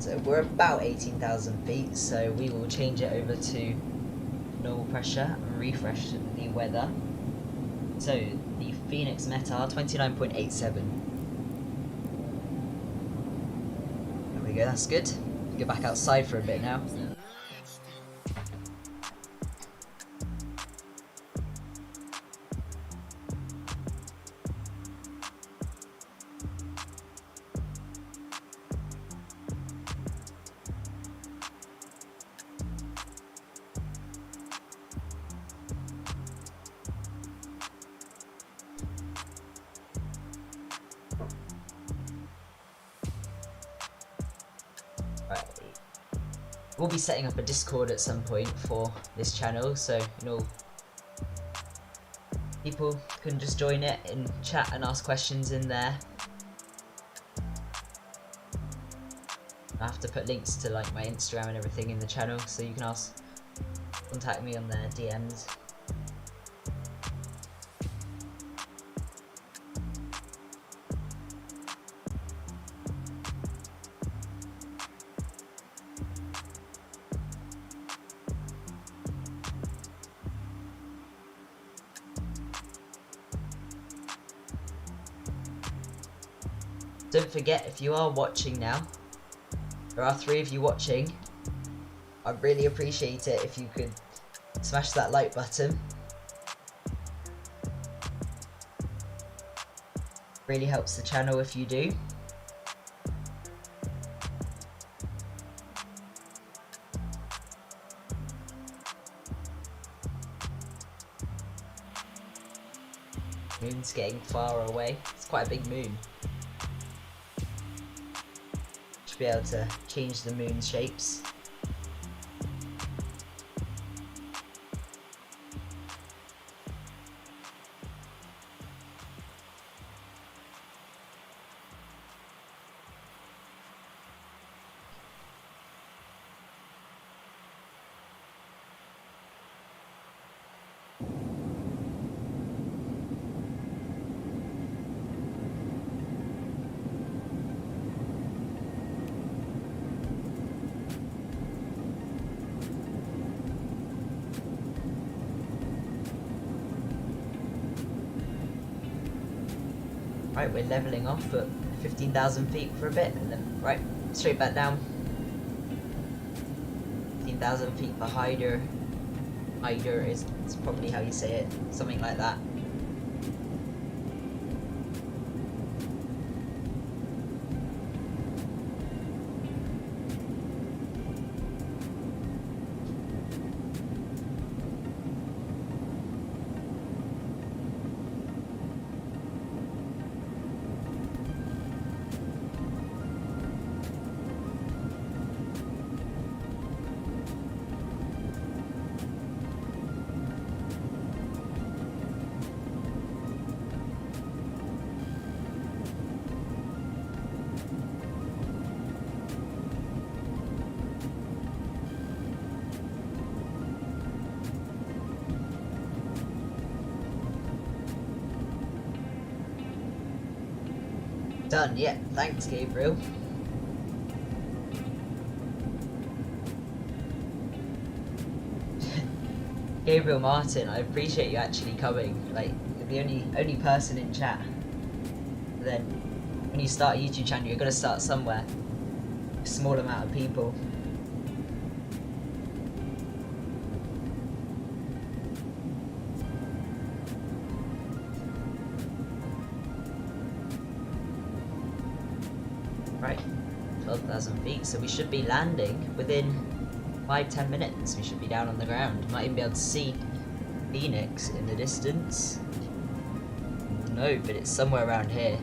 Speaker 1: So we're about 18,000 feet, so we will change it over to normal pressure and refresh the weather. So the Phoenix METAR 29.87. There we go, that's good. Go back outside for a bit now. Right. We'll be setting up a Discord at some point for this channel, so people can just join it and chat and ask questions in there. I have to put links to like my Instagram and everything in the channel, so you can contact me on their DMs. Don't forget, if you are watching now, there are 3 of you watching. I'd really appreciate it if you could smash that like button. Really helps the channel if you do. Moon's getting far away. It's quite a big moon. Should be able to change the moon's shapes. Right, we're levelling off at 15,000 feet for a bit, and then, right, straight back down. 15,000 feet for Hyder. Hyder is probably how you say it, something like that. Done, yeah, thanks Gabriel. Gabriel Martin, I appreciate you actually coming. Like, you're the only person in chat. But then, when you start a YouTube channel, you're gonna start somewhere. A small amount of people. Right, 12,000 feet, so we should be landing within 5-10 minutes. We should be down on the ground. Might even be able to see Phoenix in the distance. No, but it's somewhere around here.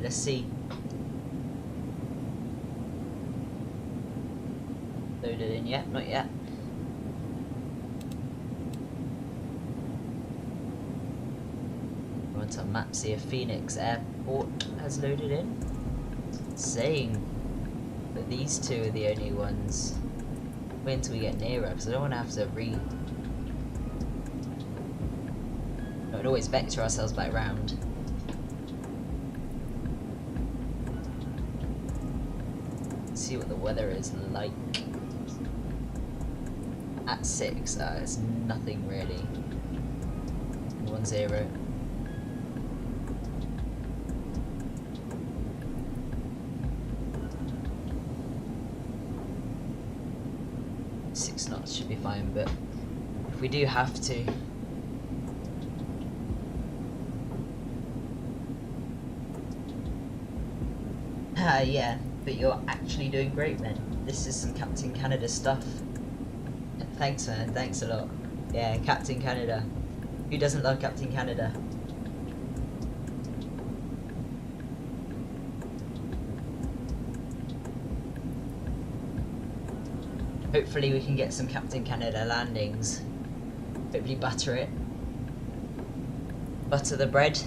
Speaker 1: Let's see. Loaded in yet? Not yet. Go onto map, see if Phoenix Airport has loaded in. It's saying that these 2 are the only ones. Wait until we get nearer, because I don't want to have to we can always vector ourselves back round. See what the weather is like. At 6, it's nothing really. 10. Six knots should be fine, but if we do have to Yeah, but you're actually doing great, man. This is some Captain Canada stuff. Thanks, man. Thanks a lot. Yeah, Captain Canada. Who doesn't love Captain Canada? Hopefully we can get some Captain Canada landings. Hopefully butter it. Butter the bread.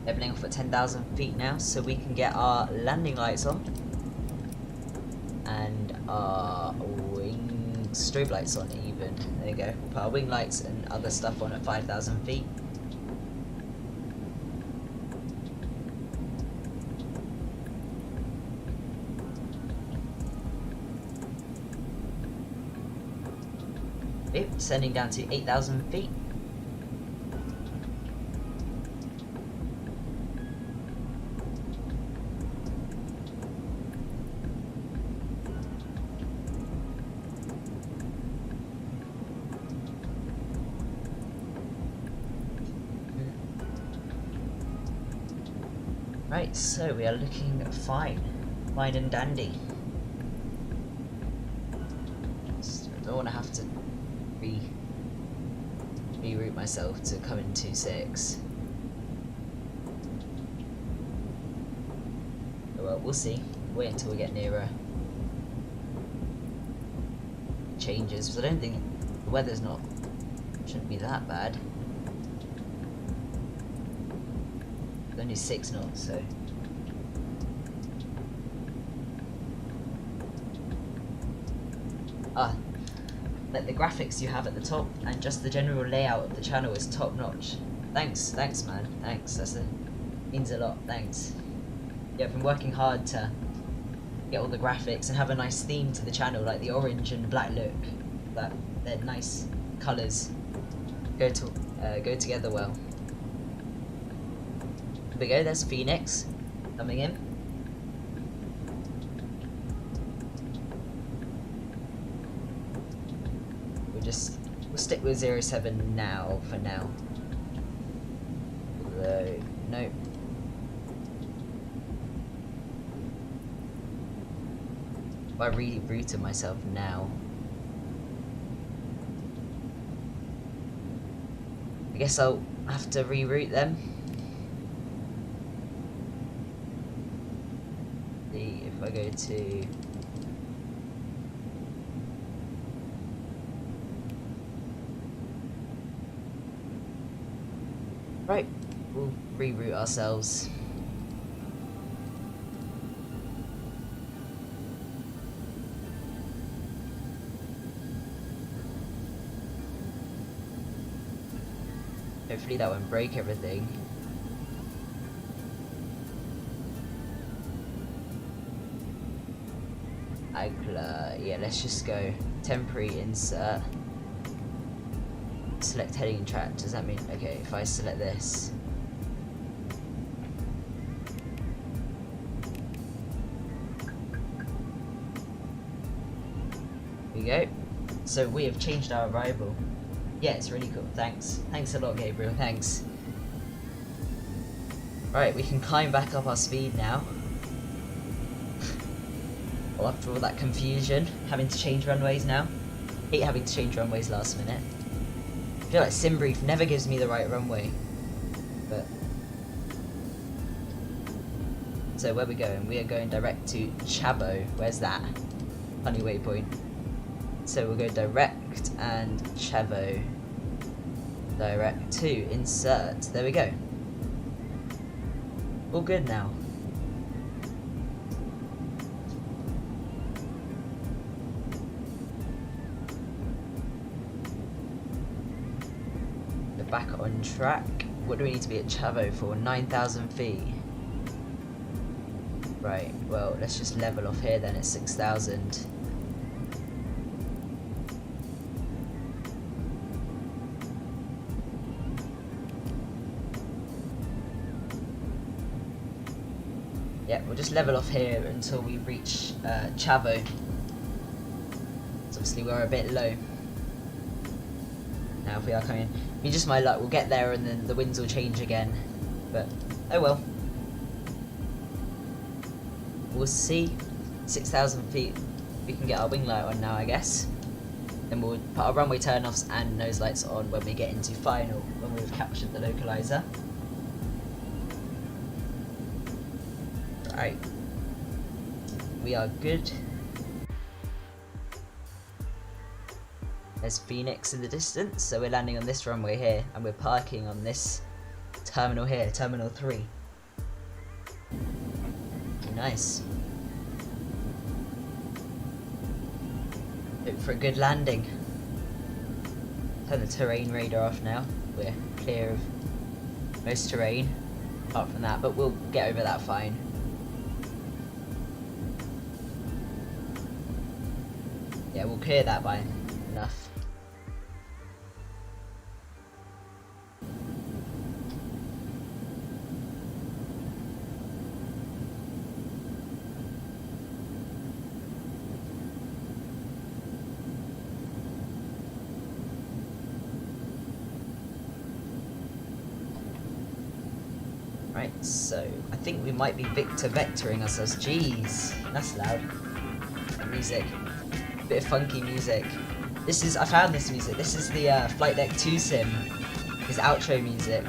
Speaker 1: Leveling off at 10,000 feet now, so we can get our landing lights on. And our wing strobe lights on even. There you go. We'll put our wing lights and other stuff on at 5,000 feet. Sending down to 8,000 feet. Right, so we are looking fine and dandy. I don't want to have to reroute myself to come in 2.6. Well, we'll see. Wait until we get nearer changes, because I don't think the weather's shouldn't be that bad. It's only 6 knots, so like the graphics you have at the top and just the general layout of the channel is top notch. Thanks man, thanks, means a lot, thanks. Yeah, I've been working hard to get all the graphics and have a nice theme to the channel, like the orange and black look. They're nice colours, go together well. There we go, there's Phoenix coming in. We'll stick with 07 now, for now. Although, no. I rerouted myself now. I guess I'll have to reroute them. See if I go to... Right, we'll reroute ourselves. Hopefully that won't break everything. Yeah, let's just go temporary insert. Select heading track. Does that mean, okay, if I select this, here we go. So we have changed our arrival. Yeah, it's really cool. Thanks a lot, Gabriel. Thanks. Right, we can climb back up our speed now. Well, after all that confusion, having to change runways now. Hate having to change runways last minute. I feel like SimBrief never gives me the right runway. But so where are we going? We are going direct to Chabo. Where's that? Funny waypoint. So we'll go direct and Chavo. Direct to insert. There we go. All good now. We're back on track. What do we need to be at Chavo for? 9,000 feet. Right, well, let's just level off here then at 6,000. Yeah, we'll just level off here until we reach Chavo. So obviously we're a bit low. Now if we are coming in. be just my luck. We'll get there and then the winds will change again. But, oh well. We'll see. 6,000 feet. We can get our wing light on now, I guess. Then we'll put our runway turn-offs and nose lights on when we get into final, when we've captured the localizer. Right. We are good. There's Phoenix in the distance, so we're landing on this runway here, and we're parking on this terminal here, Terminal 3. Nice. Hope for a good landing. Turn the terrain radar off now. We're clear of most terrain, apart from that, but we'll get over that fine. Yeah, we'll clear that by enough. Right, so I think we might be vectoring ourselves. Jeez, that's loud. Music. Bit of funky music. I found this music. This is the Flight Deck 2 sim. His outro music.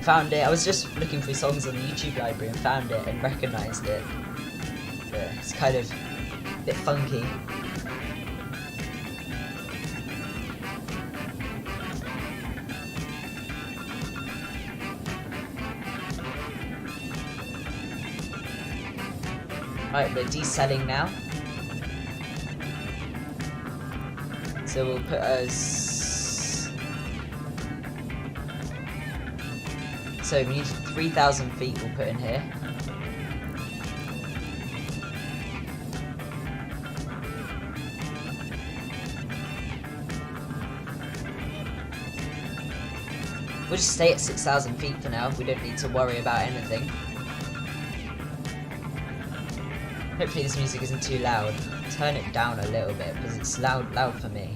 Speaker 1: Found it. I was just looking through songs on the YouTube library and found it and recognised it. Yeah, it's kind of a bit funky. Right, we're deselling now. So we'll put us... So we need 3,000 feet we'll put in here. We'll just stay at 6,000 feet for now. We don't need to worry about anything. Hopefully this music isn't too loud. Turn it down a little bit because it's loud for me.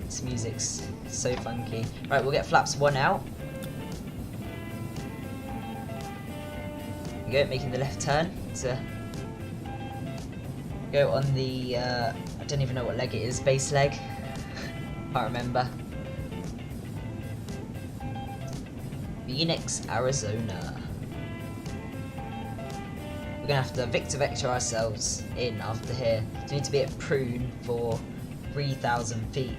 Speaker 1: This music's so funky. Right, we'll get flaps 1 out. There we go, making the left turn to go on the I don't even know what leg it is, base leg. Can't remember. Phoenix, Arizona. We're gonna have to vector ourselves in after here. We need to be at Prune for 3,000 feet.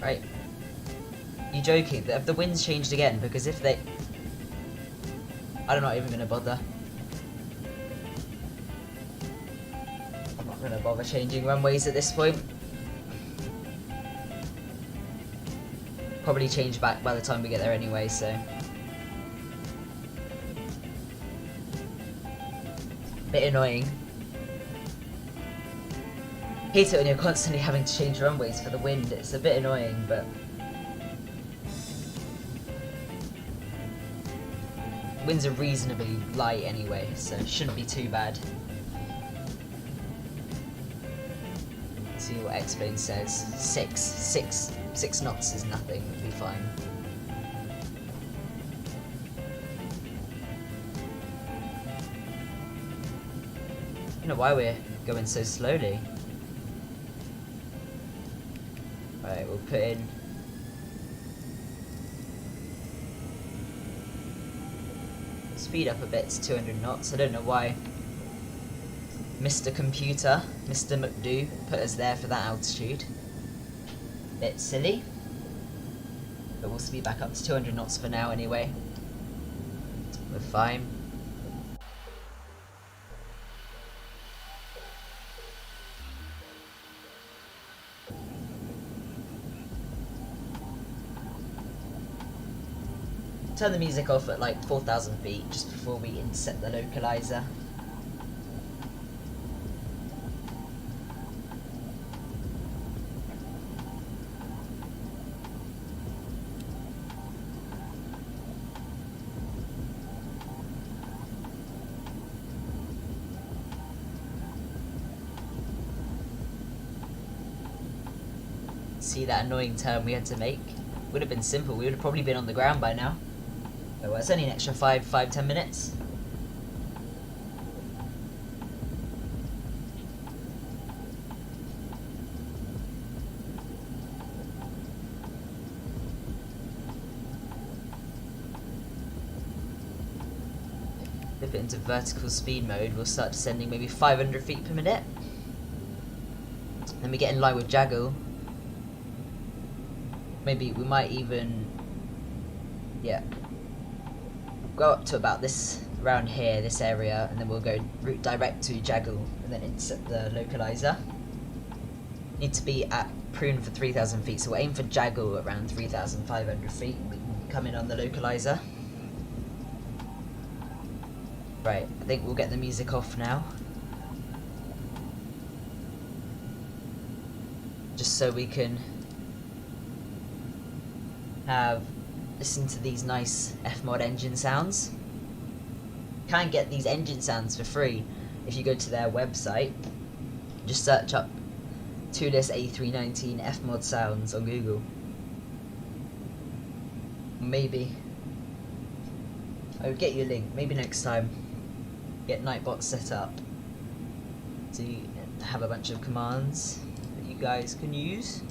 Speaker 1: Right. You joking? Have the winds changed again? Because if they... I'm not even going to bother. I'm not going to bother changing runways at this point. Probably change back by the time we get there anyway, so... Bit annoying. Hate it when you're constantly having to change runways for the wind. It's a bit annoying, but... Winds are reasonably light anyway, so it shouldn't be too bad. Let's see what X-Plane says. 6 knots is nothing, it'll be fine. I don't know why we're going so slowly. Right, we'll put in... Speed up a bit to 200 knots. I don't know why Mr. Computer, Mr. McDo, put us there for that altitude. Bit silly. But we'll speed back up to 200 knots for now anyway. We're fine. Turn the music off at like 4,000 feet just before we inset the localizer. see that annoying turn we had to make. Would have been simple. We would have probably been on the ground by now. Oh, well, it's only an extra 5-10 minutes. Flip it into vertical speed mode, we'll start descending maybe 500 feet per minute. Then we get in line with Jaggle. Maybe we might even, yeah, go up to about this, around here, this area, and then we'll go route direct to Jaggle and then intercept the localizer. Need to be at Prune for 3,000 feet, so we'll aim for Jaggle around 3,500 feet. We can come in on the localizer. Right, I think we'll get the music off now. Just so we can listen to these nice F-mod engine sounds. You can get these engine sounds for free if you go to their website. Just search up Toliss A319 F-mod sounds on Google. Maybe I would get you a link. Maybe next time. Get Nightbot set up to have a bunch of commands that you guys can use.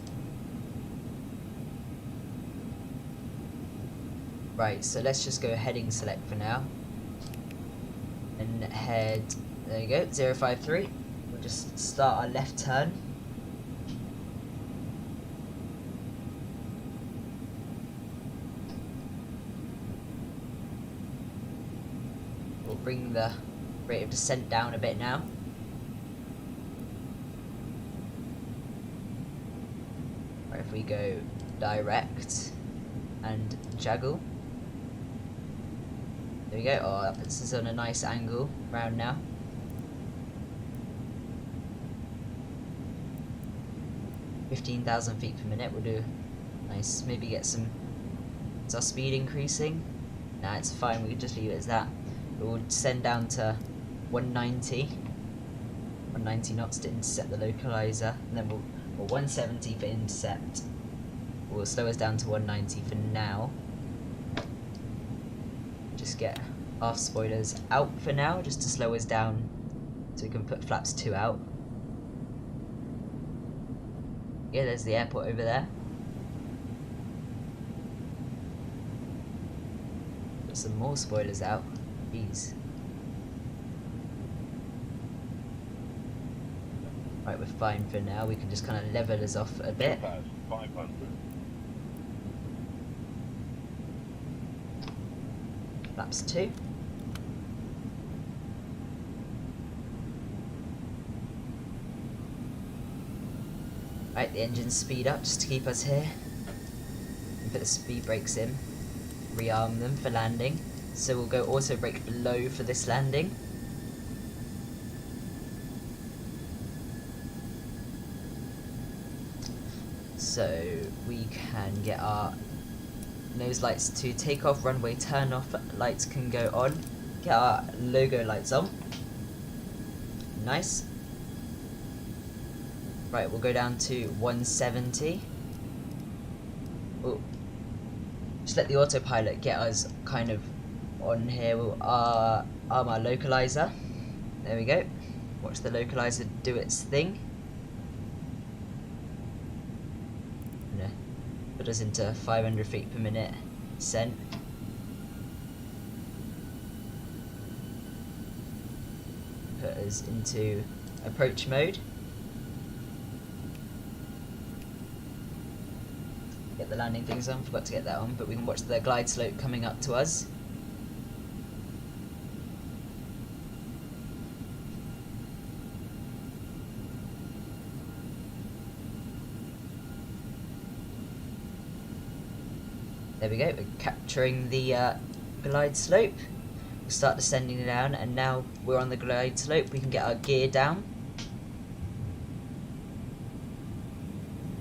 Speaker 1: Right, so let's just go heading select for now. And head, there you go, 053. We'll just start our left turn. We'll bring the rate of descent down a bit now. Right, if we go direct and Jaggle. There we go. Oh, that puts us on a nice angle round now. $15,000 feet per minute will do. Nice. Maybe get some. Is our speed increasing? Nah, it's fine. We can just leave it as that. We'll descend down to 190 knots to intercept the localizer, and then we'll 170 for intercept. Will slow us down to 190 for now. Just get aft spoilers out for now, just to slow us down, so we can put flaps 2 out. Yeah, there's the airport over there. Put some more spoilers out. Jeez. Right, we're fine for now. We can just kind of level us off a bit.
Speaker 4: 500.
Speaker 1: Flaps 2. Right, the engines speed up just to keep us here. And put the speed brakes in. Rearm them for landing. So we'll go auto brake low for this landing. So we can get our nose lights to take off, runway turn off lights can go on. Get our logo lights on. Nice. Right, we'll go down to 170. We'll just let the autopilot get us kind of on here. We'll arm our localizer. There we go. Watch the localizer do its thing. Gonna put us into 500 feet per minute descent. Put us into approach mode. Get the landing things on, forgot to get that on, but we can watch the glide slope coming up to us. There we go, we're capturing the glide slope. We'll start descending down, and now we're on the glide slope, we can get our gear down.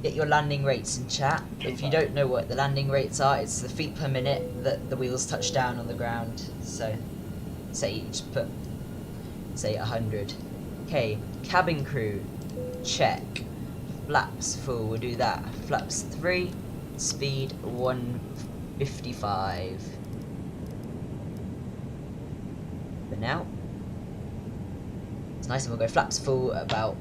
Speaker 1: Get your landing rates in chat. If you don't know what the landing rates are, it's the feet per minute that the wheels touch down on the ground. So, say you just put, say 100. Okay, cabin crew, check. flaps full, we'll do that. Flaps 3, speed 155. For now. It's nice, and we'll go flaps full about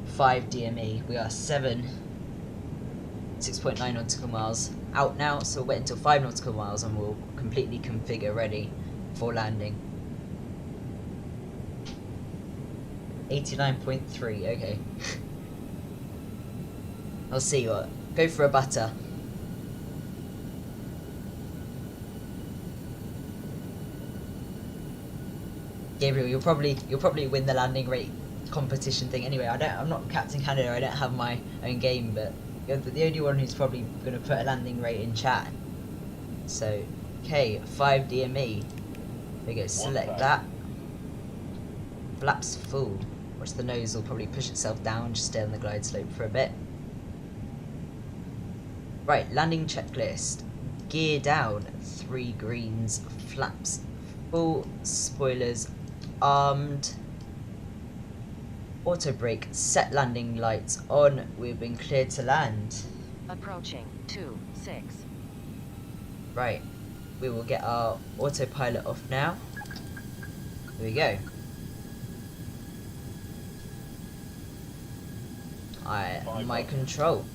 Speaker 1: 5 DME. We are 6.9 nautical miles out now, so we'll wait until 5 nautical miles and we'll completely configure ready for landing. 89.3, okay. I'll see what. Go for a butter. Gabriel, you'll probably win the landing rate competition thing anyway. I'm not Captain Canada, I don't have my own game, but you're the only one who's probably gonna put a landing rate in chat. So okay, 5 DME. There you go, select that. Flaps full. Watch the nose will probably push itself down, just stay on the glide slope for a bit. Right, landing checklist. Gear down, 3 greens, flaps full, spoilers armed. Auto brake, set landing lights on. We've been cleared to land.
Speaker 3: Approaching 2-6.
Speaker 1: Right, we will get our autopilot off now. Here we go. My control.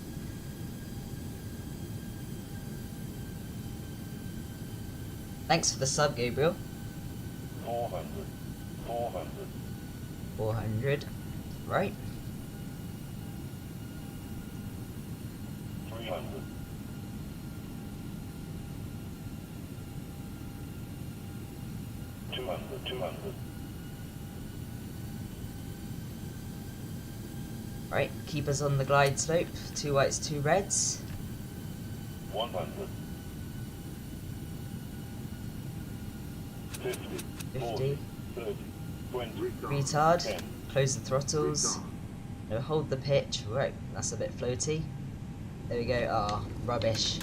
Speaker 1: Thanks for the sub, Gabriel. 400. Right.
Speaker 4: 300. 200.
Speaker 1: Right, keep us on the glide slope. 2 whites, 2 reds.
Speaker 4: 100. 50.
Speaker 1: 50.
Speaker 4: 30. 20.
Speaker 1: Retard.
Speaker 4: 10.
Speaker 1: Close the throttles. No, hold the pitch. Right, that's a bit floaty. There we go. Ah, oh, rubbish.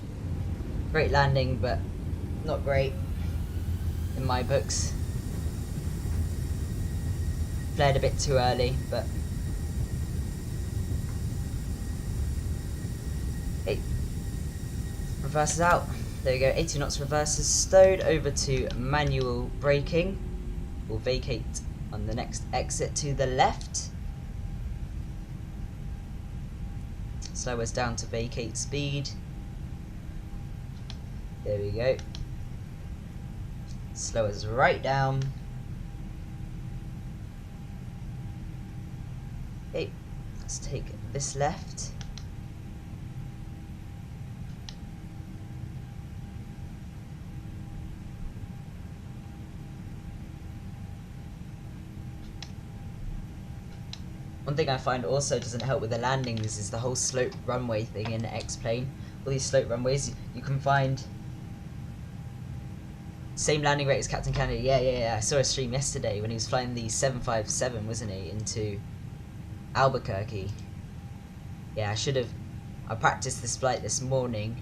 Speaker 1: Great landing, but not great in my books. Flared a bit too early, but hey, reverses out. There we go. 80 knots reverses stowed over to manual braking. We'll vacate on the next exit to the left. Slow us down to vacate speed. There we go. Slow us right down. Okay, let's take this left. One thing I find also doesn't help with the landings is the whole slope runway thing in X-Plane. All these slope runways, you can find same landing rate as Captain Canada. Yeah. I saw a stream yesterday when he was flying the 757, wasn't he, into Albuquerque. Yeah, I practiced this flight this morning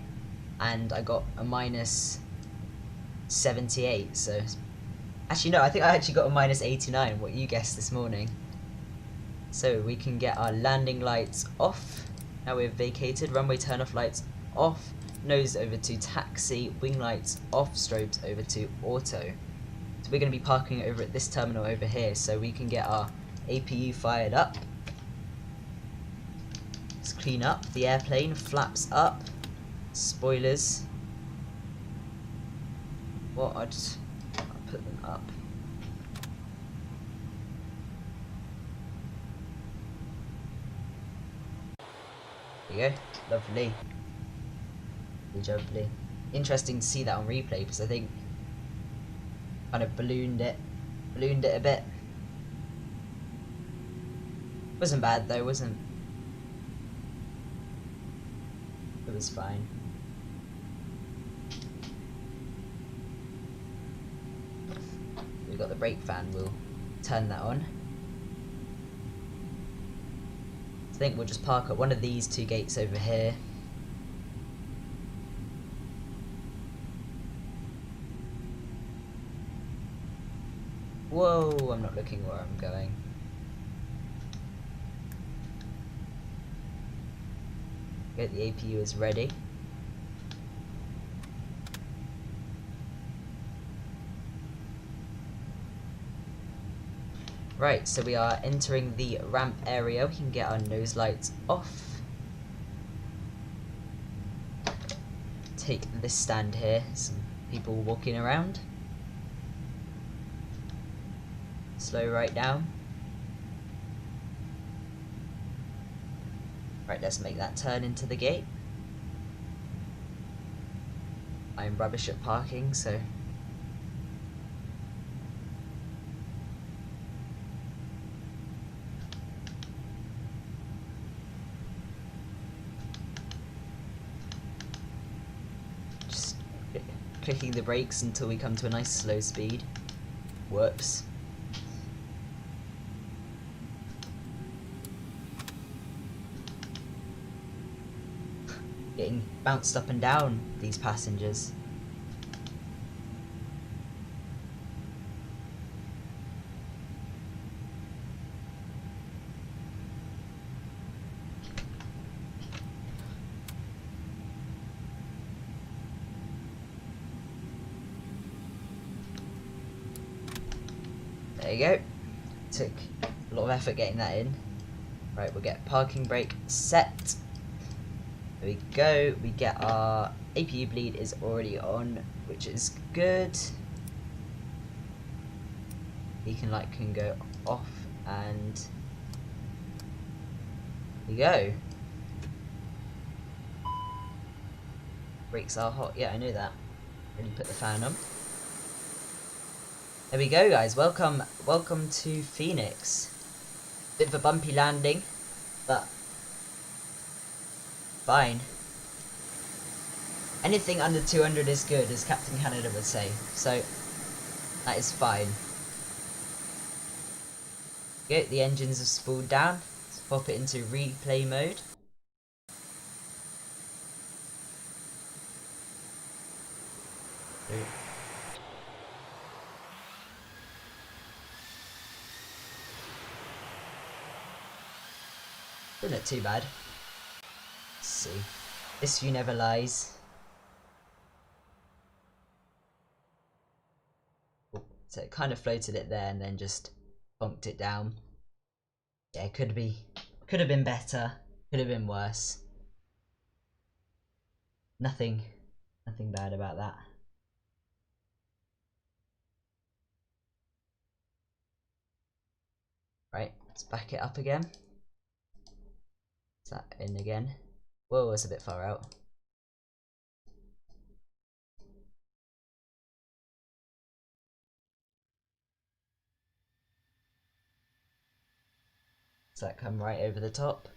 Speaker 1: and I got a minus 78, so actually no, I think I actually got a minus 89, what you guessed this morning. So we can get our landing lights off. Now we've vacated. Runway turn off lights off. Nose over to taxi. Wing lights off. Strobes over to auto. So we're going to be parking over at this terminal over here so we can get our APU fired up. Let's clean up the airplane. Flaps up. Spoilers. Well, I'll put them up. There you go. Lovely. Lovely. Interesting to see that on replay because I think kind of ballooned it a bit. Wasn't bad though, wasn't. It was fine. We've got the brake fan, we'll turn that on. I think we'll just park at one of these 2 gates over here. Whoa, I'm not looking where I'm going. Get the APU is ready. Right, so we are entering the ramp area. We can get our nose lights off. Take this stand here. Some people walking around. Slow right down. Right, let's make that turn into the gate. I'm rubbish at parking, so... just clicking the brakes until we come to a nice slow speed. Whoops. Getting bounced up and down, these passengers. There you go. Took a lot of effort getting that in. Right, we'll get parking brake set. There we go. We get our APU bleed is already on, which is good. Beacon light can go off, and there we go. Brakes are hot. Yeah, I knew that. Really put the fan on. There we go, guys. Welcome to Phoenix. Bit of a bumpy landing, but fine. Anything under 200 is good, as Captain Canada would say. So that is fine. Okay, the engines have spooled down. Let's pop it into replay mode. Still not too bad. Let's see. This view never lies. So it kind of floated it there and then just bumped it down. Yeah, could have been better. Could have been worse. Nothing bad about that. Right, let's back it up again. Is that in again? Whoa, it's a bit far out. Does that come right over the top?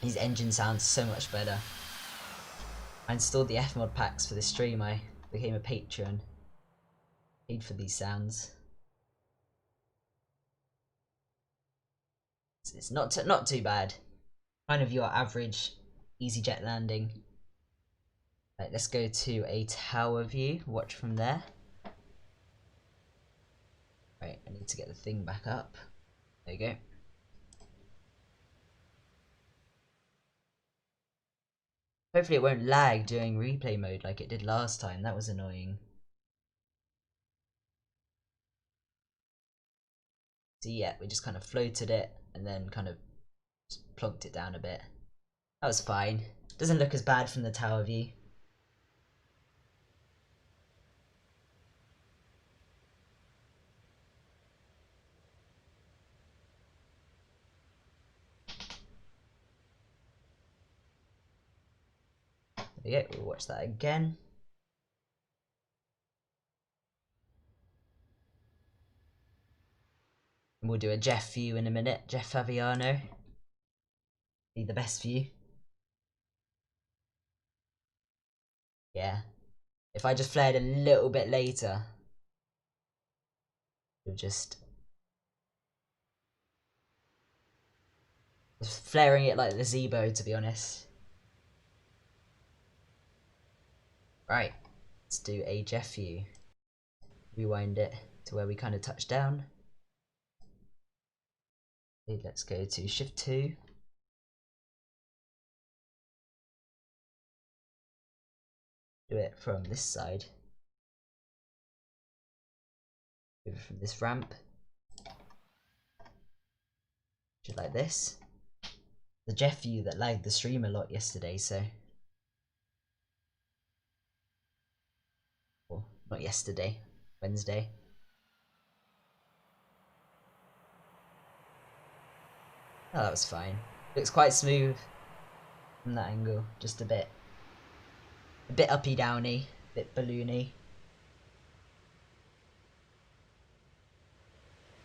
Speaker 1: These engines sound so much better. I installed the Fmod packs for this stream. I became a patron. Paid for these sounds. It's not too bad. Kind of your average EasyJet landing. Right, let's go to a tower view. Watch from there. Right, I need to get the thing back up. There you go. Hopefully it won't lag during replay mode like it did last time. That was annoying. So yeah, we just kind of floated it and then kind of just plunked it down a bit. That was fine. Doesn't look as bad from the tower view. There you go, we'll watch that again. And we'll do a Jeff view in a minute. Jeff Faviano. Be the best view. Yeah. If I just flared a little bit later, it would just flaring it like the Zebo, to be honest. Right, let's do a Jeff view. Rewind it to where we kind of touched down. Okay, let's go to Shift 2. do it from this side. Do it from this ramp. Just like this. The jet view that lagged the stream a lot yesterday, so. Well, not yesterday, Wednesday. Oh, that was fine. Looks quite smooth from that angle, just a bit uppy downy, a bit balloony.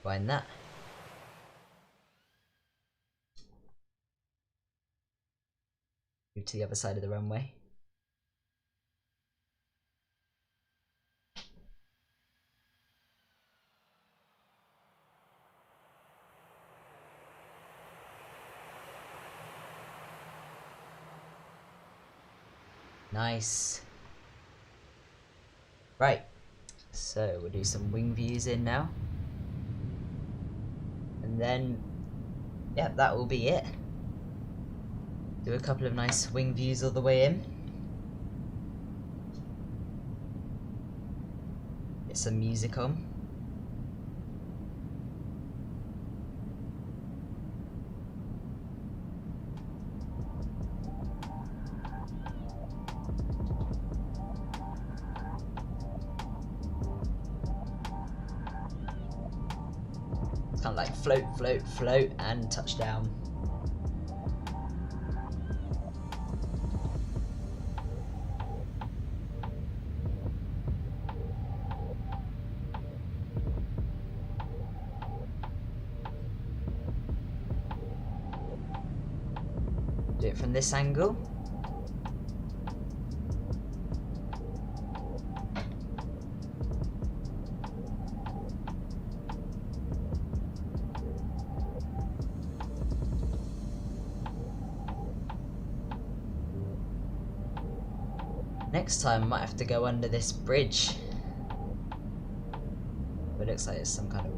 Speaker 1: Find that. Move to the other side of the runway. Nice. Right, so we'll do some wing views in now. And then, yeah, that will be it. Do a couple of nice wing views all the way in. Get some music on. It's kind of like float, float, float, and touchdown. Do it from this angle. Next time I might have to go under this bridge. But it looks like there's some kind of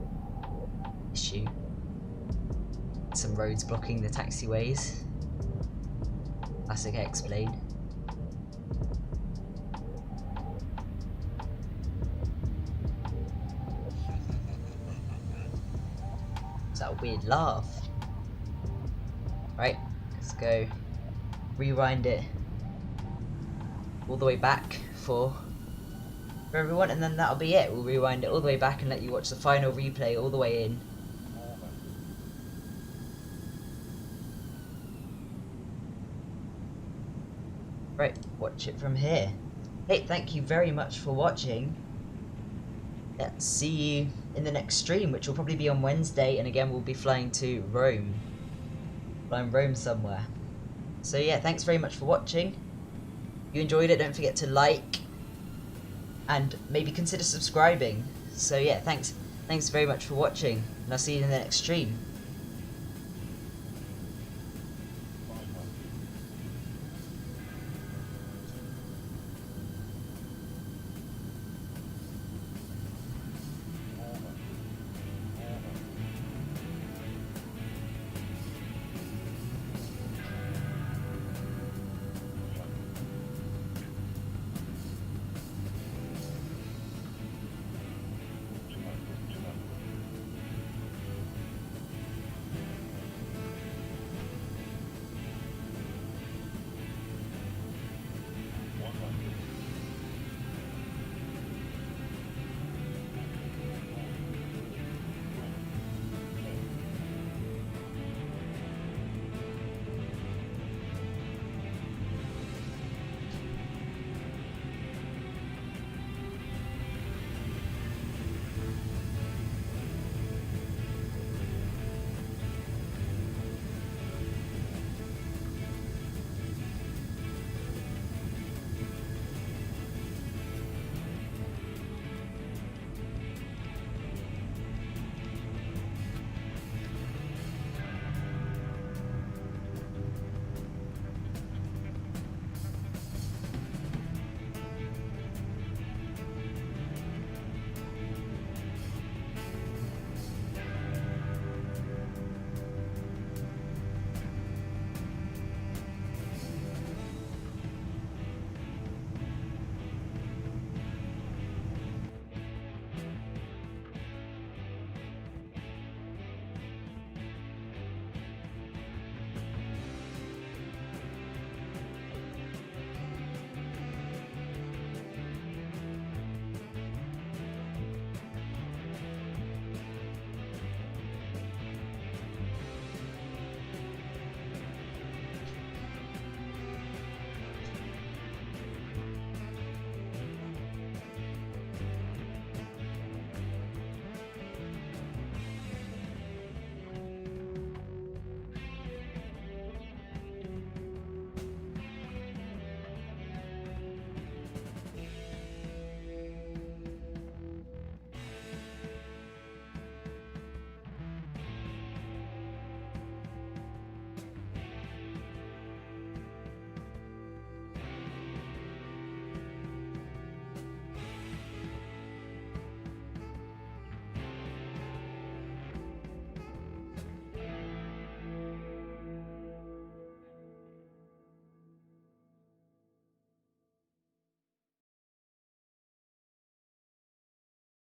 Speaker 1: issue. Some roads blocking the taxiways. Classic explain. Is that a weird laugh? Right, let's go rewind it all the way back for everyone, and then that'll be it. We'll rewind it all the way back and let you watch the final replay all the way in. Right, watch it from here. Hey, thank you very much for watching. Yeah, see you in the next stream, which will probably be on Wednesday, and again we'll be flying to Rome. Flying Rome somewhere. So yeah, thanks very much for watching. If you enjoyed it, don't forget to like and maybe consider subscribing. So yeah, thanks very much for watching, and I'll see you in the next stream.